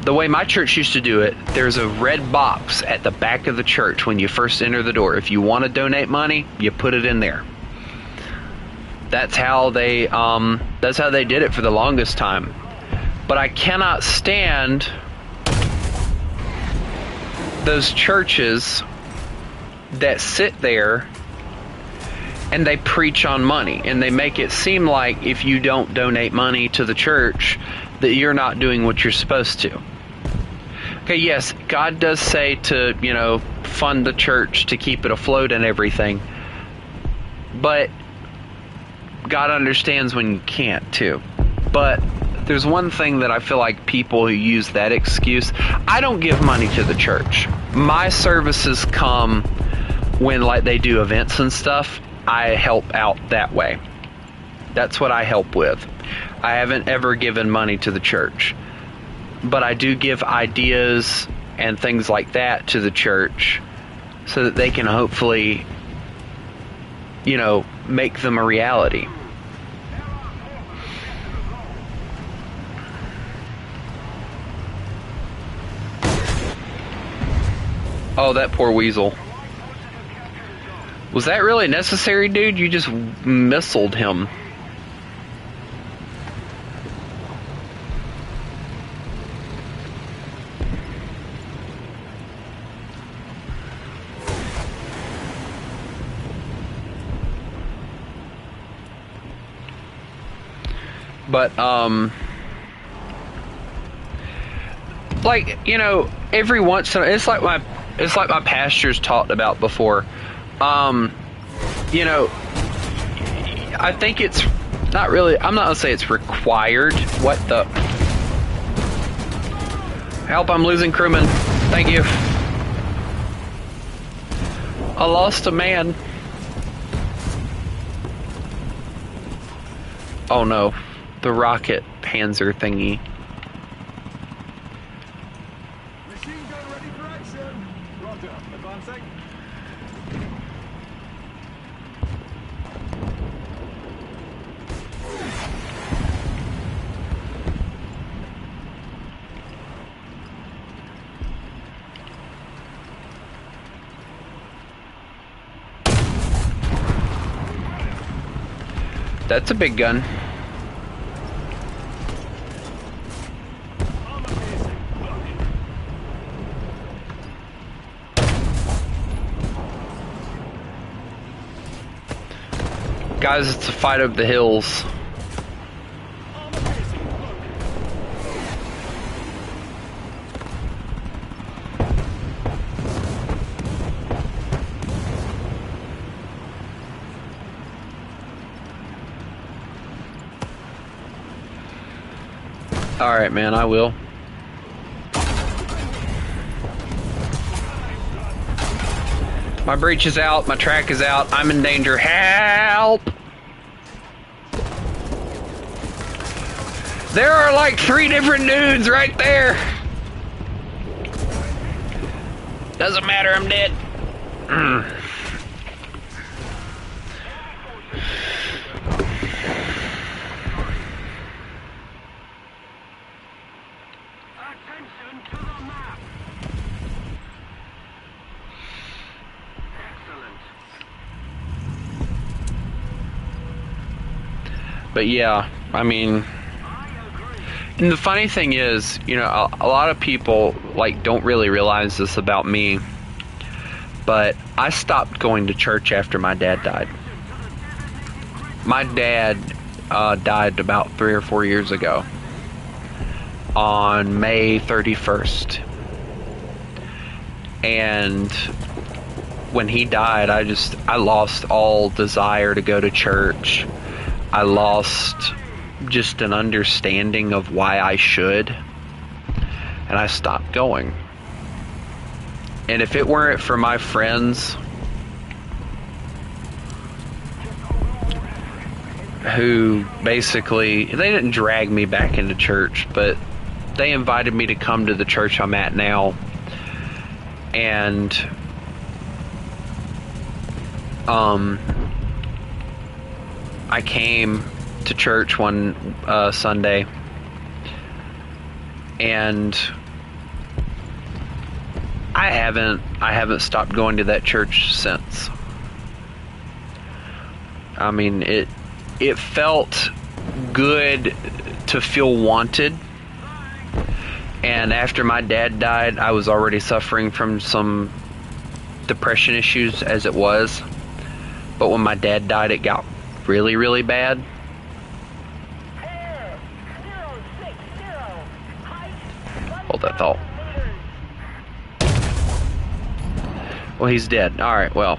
The way my church used to do it, there's a red box at the back of the church when you first enter the door. If you want to donate money, you put it in there. That's how they did it for the longest time. But I cannot stand those churches that sit there and they preach on money, and they make it seem like if you don't donate money to the church that you're not doing what you're supposed to. Okay, yes, God does say to, fund the church to keep it afloat and everything, but God understands when you can't too. But there's one thing that I feel like people who use that excuse, I don't give money to the church. My services come when they do events and stuff. I help out that way. That's what I help with. I haven't ever given money to the church. But I do give ideas and things like that to the church so that they can hopefully, make them a reality. Oh, that poor weasel. Was that really necessary, dude? You just missiled him. But, every once in a while, it's like my pastors talked about before. I think it's not really, I'm not gonna say it's required. What the? Help, I'm losing crewmen. Thank you. I lost a man. Oh no. The rocket panzer thingy. Machine gun ready for action. Roger, advancing. That's a big gun. Guys, it's a fight over the hills. Alright, man, I will. My breach is out, my track is out, I'm in danger. Help! There are like 3 different dudes right there. Doesn't matter, I'm dead. Attention to the map. Excellent. But yeah, I mean, and the funny thing is, a lot of people don't really realize this about me, but I stopped going to church after my dad died. My dad died about 3 or 4 years ago on May 31st. And when he died, I lost all desire to go to church. I lost just an understanding of why I should, and I stopped going. And if it weren't for my friends who basically, they didn't drag me back into church, but they invited me to come to the church I'm at now, and I came to church one Sunday, and I haven't stopped going to that church since. I mean, it felt good to feel wanted. And after my dad died, I was already suffering from some depression issues as it was. But when my dad died, it got really, really bad. Hold that thought. Well, he's dead. Alright, well.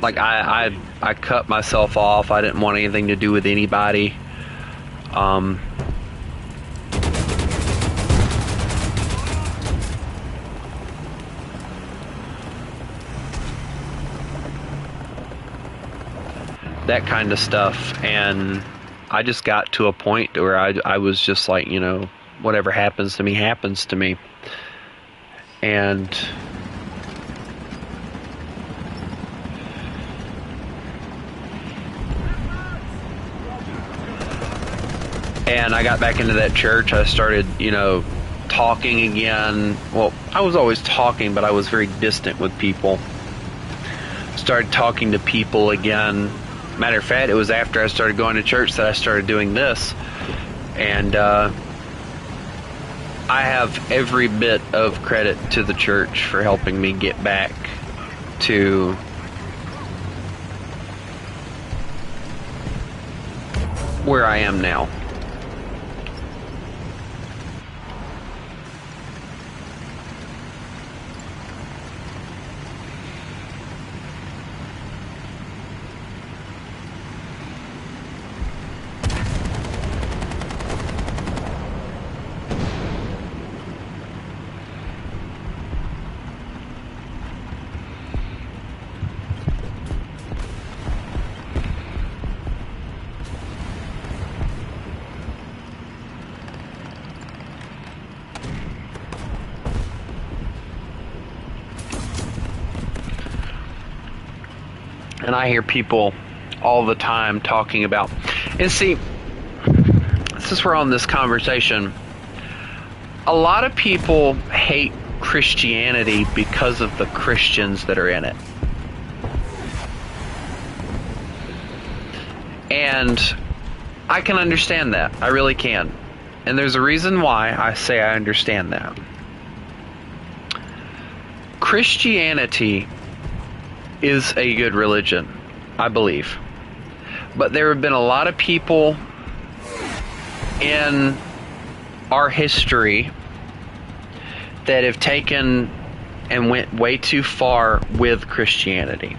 Like, I cut myself off. I didn't want anything to do with anybody. That kind of stuff. And I just got to a point where I was just like, you know, whatever happens to me, happens to me. And I got back into that church. I started, you know, talking again. Well, I was always talking, but I was very distant with people. Started talking to people again. Matter of fact, it was after I started going to church that I started doing this. And I have every bit of credit to the church for helping me get back to where I am now. And I hear people all the time talking about, and see, since we're on this conversation, a lot of people hate Christianity because of the Christians that are in it. And I can understand that. I really can. And there's a reason why I say I understand that. Christianity is a good religion, I believe. But there have been a lot of people in our history that have taken and went way too far with Christianity,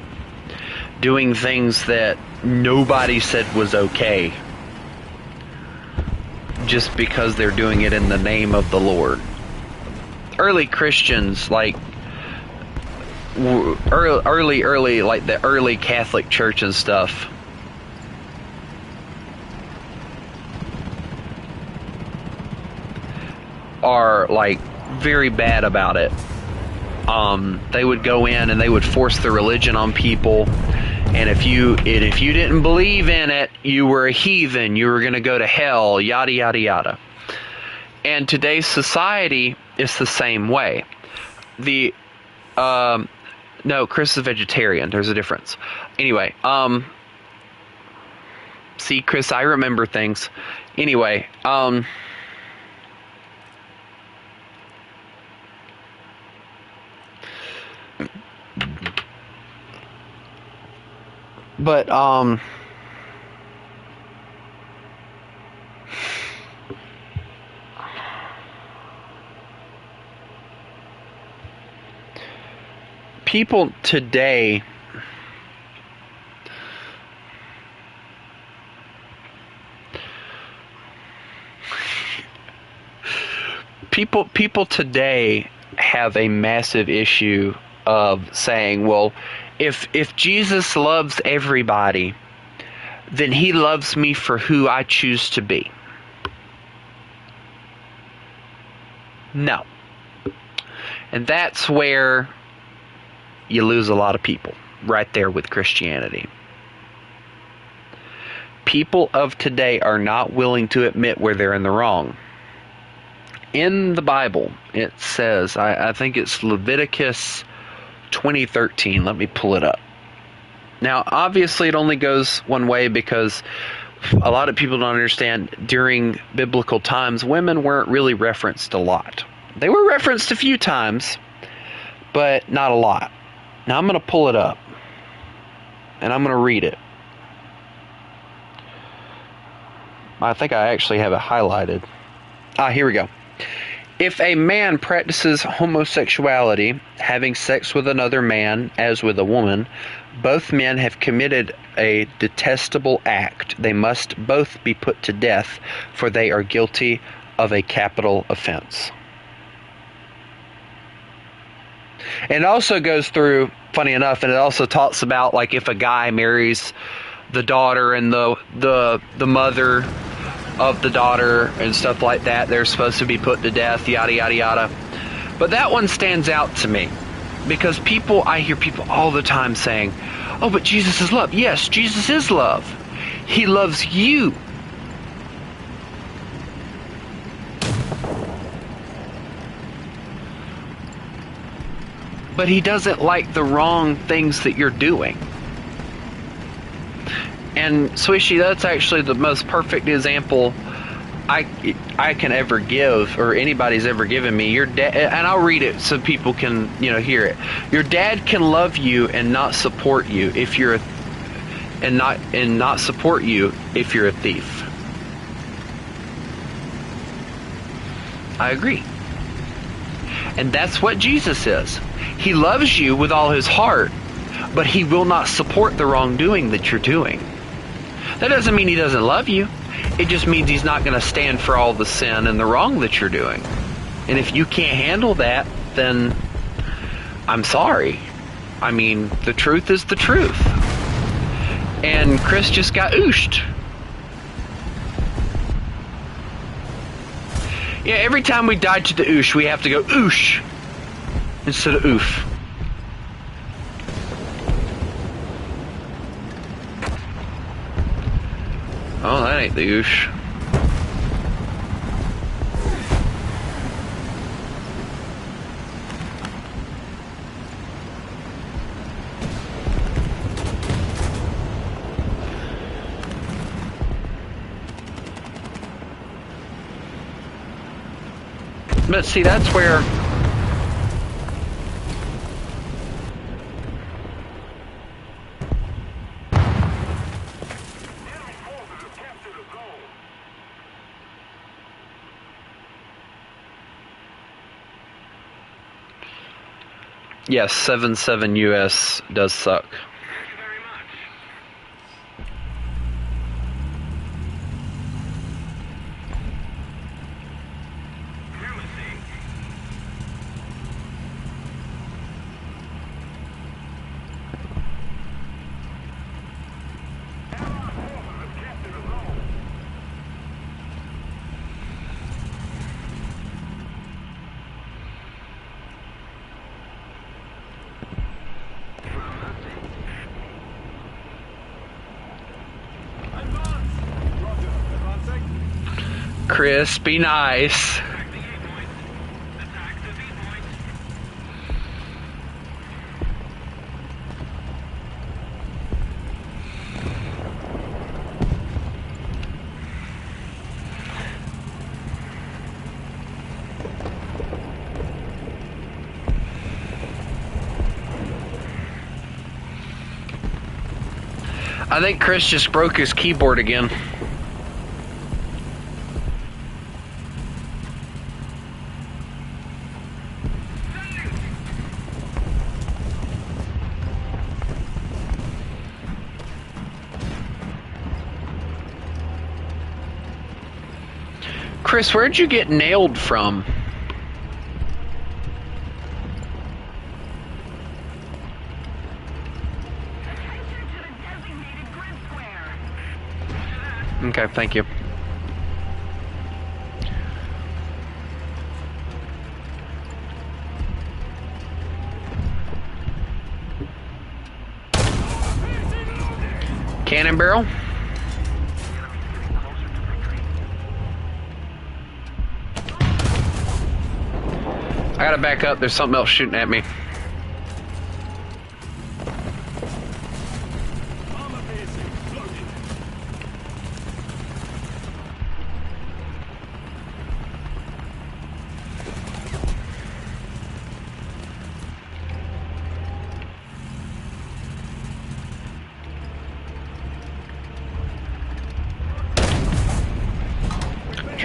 doing things that nobody said was okay, just because they're doing it in the name of the Lord. Early Christians, like early, like the early Catholic Church and stuff, are like very bad about it. They would go in and they would force the religion on people, and if you didn't believe in it, you were a heathen, you were going to go to hell, yada yada yada. And today's society is the same way. No, Chris is a vegetarian. There's a difference. Anyway, see, Chris, I remember things. Anyway, but people today people today have a massive issue of saying, well, if Jesus loves everybody, then he loves me for who I choose to be. No. And that's where you lose a lot of people, right there with Christianity. People of today are not willing to admit where they're in the wrong. In the Bible, it says, I think it's Leviticus 2013. Let me pull it up. Now, obviously, it only goes one way because a lot of people don't understand during biblical times, women weren't really referenced a lot. They were referenced a few times, but not a lot. Now, I'm going to pull it up, and I'm going to read it. I think I actually have it highlighted. Here we go. If a man practices homosexuality, having sex with another man as with a woman, both men have committed a detestable act. They must both be put to death, for they are guilty of a capital offense. And it also goes through, funny enough, and it also talks about like if a guy marries the daughter and the mother of the daughter and stuff like that, they're supposed to be put to death, yada yada yada. But that one stands out to me because I hear people all the time saying, oh, but Jesus is love. Yes, Jesus is love. He loves you. But he doesn't like the wrong things that you're doing. And Swishy, that's actually the most perfect example I can ever give, or anybody's ever given me. Your dad, and I'll read it so people can hear it. Your dad can love you and not support you if you're not support you if you're a thief. I agree. And that's what Jesus is. He loves you with all his heart, but he will not support the wrongdoing that you're doing. That doesn't mean he doesn't love you. It just means he's not going to stand for all the sin and the wrong that you're doing. And if you can't handle that, then I'm sorry. I mean, the truth is the truth. And Chris just got ooshed. Yeah, every time we die to the oosh, we have to go oosh instead of oof. Oh, that ain't the oosh. But see, that's where yes, 7-7 US does suck. Chris, be nice. I think Chris just broke his keyboard again. Chris, where'd you get nailed from? Okay, thank you. Cannon barrel? I gotta back up, there's something else shooting at me.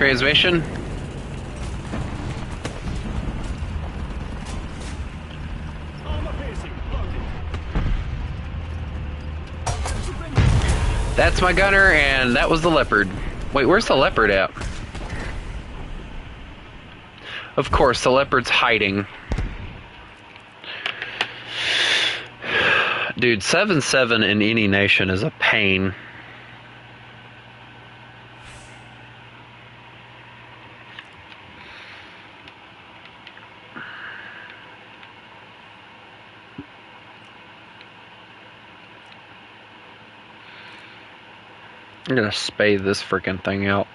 transmission. Armor piercing. Loaded. That's my gunner, and that was the Leopard. Wait, where's the Leopard at? Of course, the Leopard's hiding. Dude, 7-7 in any nation is a pain. I'm gonna spay this freaking thing out.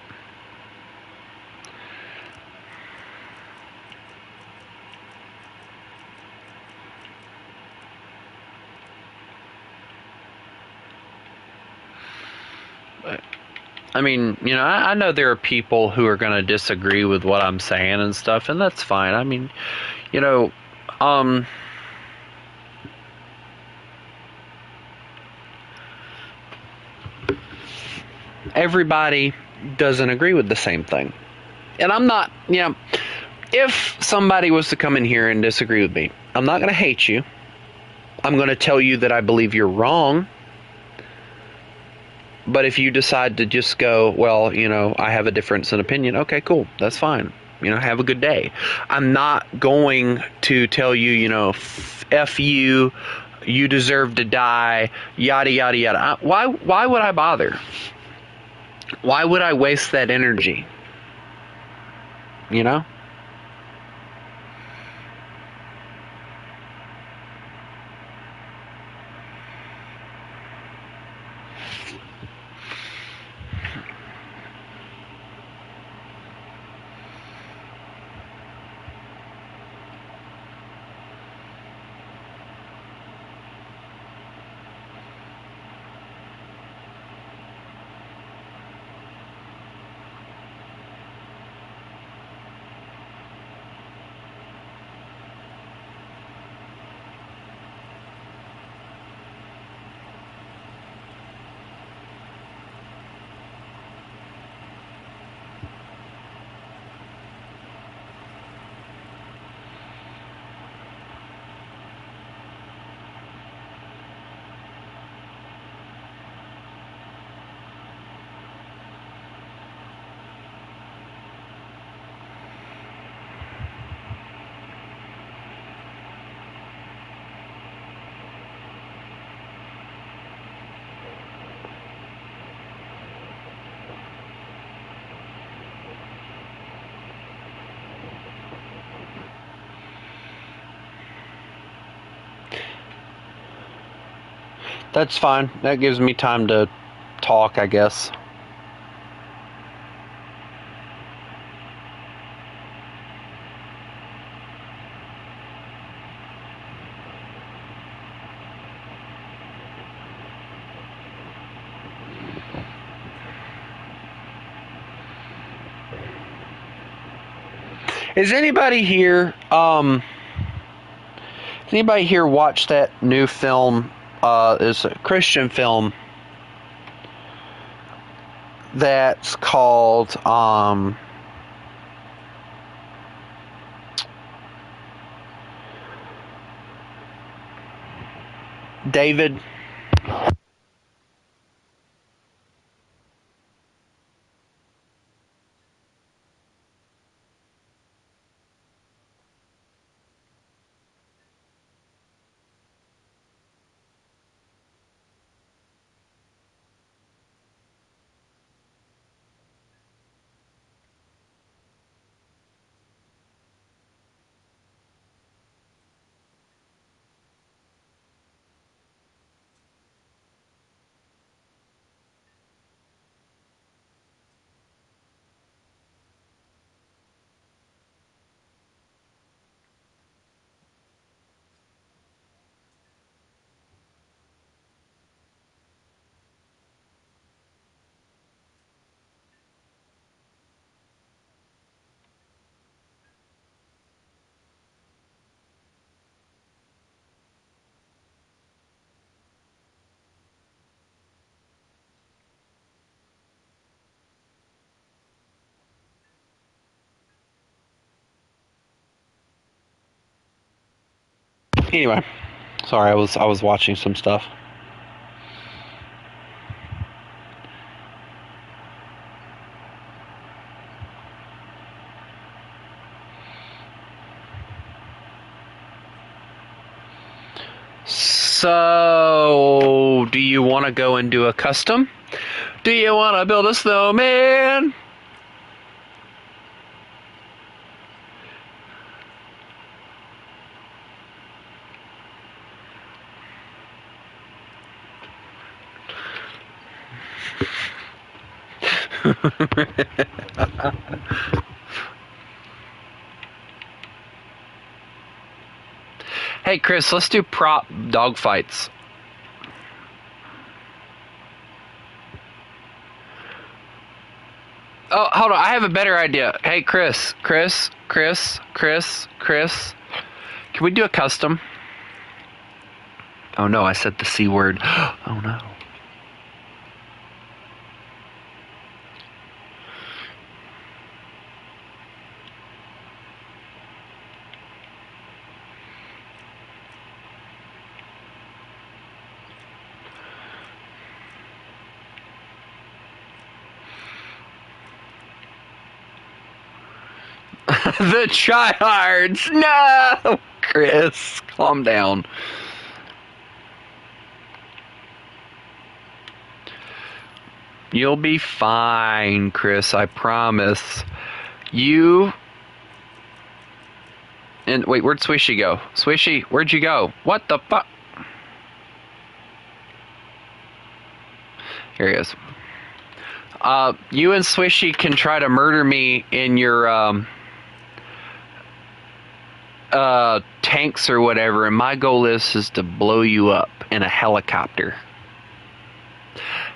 I mean, you know, I know there are people who are going to disagree with what I'm saying and stuff, and that's fine. I mean, you know, everybody doesn't agree with the same thing. And I'm not, you know, if somebody was to come in here and disagree with me, I'm not going to hate you. I'm going to tell you that I believe you're wrong. But if you decide to just go, well, you know, I have a difference in opinion, okay, cool, that's fine. You know, have a good day. I'm not going to tell you, you know, F you, you deserve to die, yada, yada, yada. Why would I bother? Why would I waste that energy? You know? That's fine. That gives me time to talk, I guess. Is anybody here, has anybody here watched that new film? It's a Christian film that's called, David. Anyway, sorry, I was watching some stuff. So, do you want to go and do a custom? Do you want to build a snowman? Hey Chris, let's do prop dogfights. Oh, hold on, I have a better idea. Hey Chris, can we do a custom? Oh no, I said the C word. Oh no. The tryhards! No! Chris, calm down. You'll be fine, Chris, I promise. You... And wait, where'd Swishy go? Swishy, where'd you go? What the fuck? Here he is. You and Swishy can try to murder me in your, tanks or whatever, and my goal is to blow you up in a helicopter.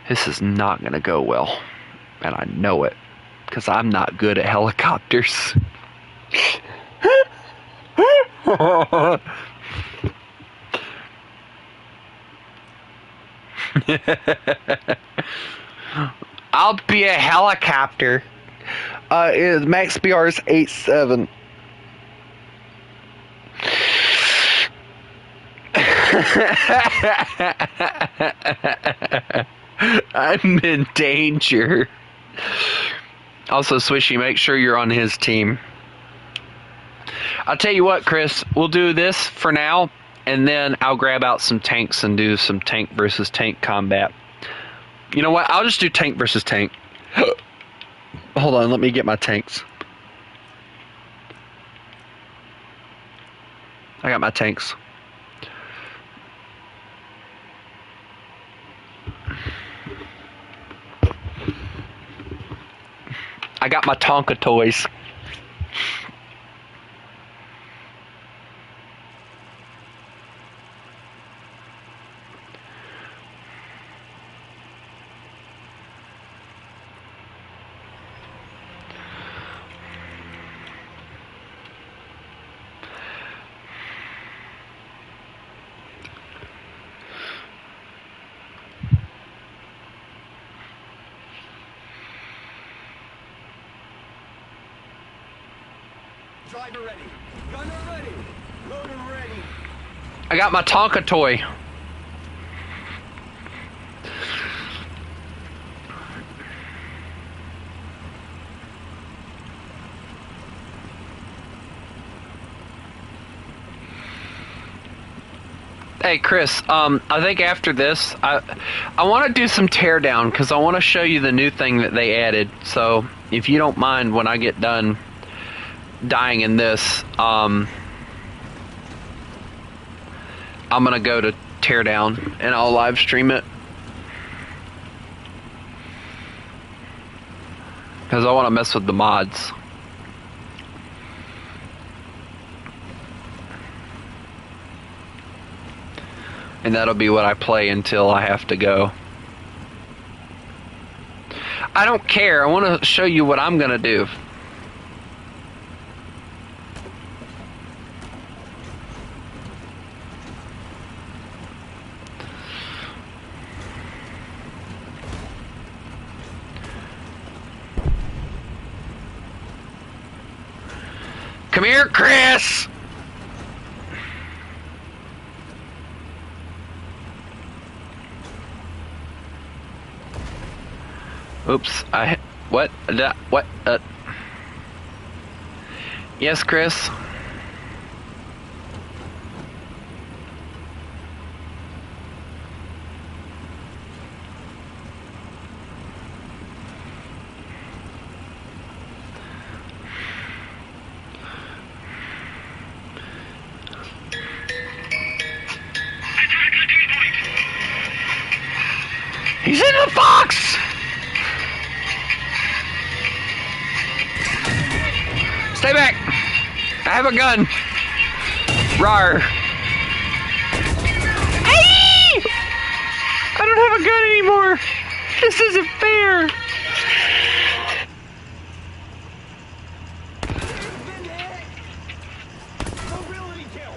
This is not gonna go well, and I know it, because I'm not good at helicopters. I'll be a helicopter. Max BR is 8.7. I'm in danger. Also, Swishy, make sure you're on his team. I'll tell you what, Chris, we'll do this for now, and then I'll grab out some tanks and do some tank versus tank combat. You know what? I'll just do tank versus tank. Hold on, let me get my tanks. I got my tanks. I got my Tonka toys. Driver ready. Gunner ready. Loader ready. I got my Tonka toy. Hey Chris, I think after this, I want to do some teardown because I want to show you the new thing that they added. So if you don't mind, when I get done dying in this, I'm gonna go to teardown and I'll live stream it because I want to mess with the mods. And that'll be what I play until I have to go. I don't care. I want to show you what I'm gonna do. Come here, Chris! Oops, what? What? Yes, Chris? He's in the box! Stay back! I have a gun! Rawr! Aye! I don't have a gun anymore! This isn't fair! Mobility kill.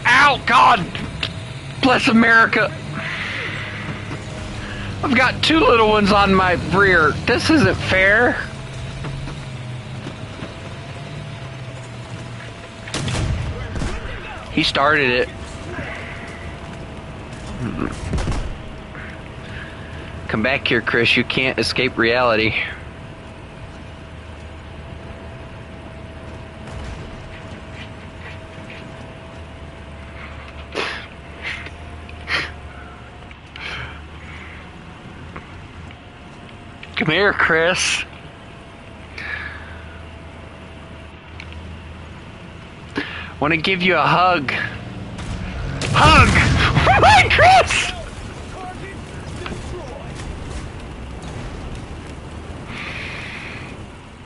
Ow! God! Bless America! I've got two little ones on my rear. This isn't fair. He started it. Come back here, Chris. You can't escape reality. Come here, Chris. Want to give you a hug. Hug! Hi, Chris!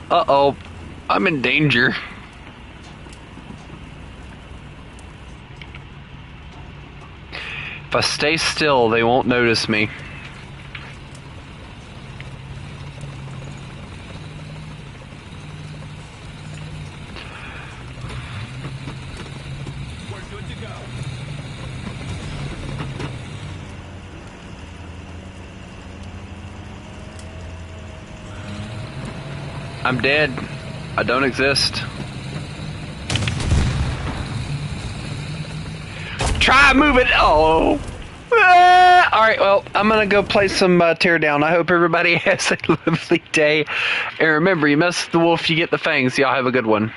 Uh-oh. I'm in danger. If I stay still, they won't notice me. I'm dead. I don't exist. Try moving. Oh. Alright, well, I'm gonna go play some teardown. I hope everybody has a lovely day. And remember, you mess with the wolf, you get the fangs. Y'all have a good one.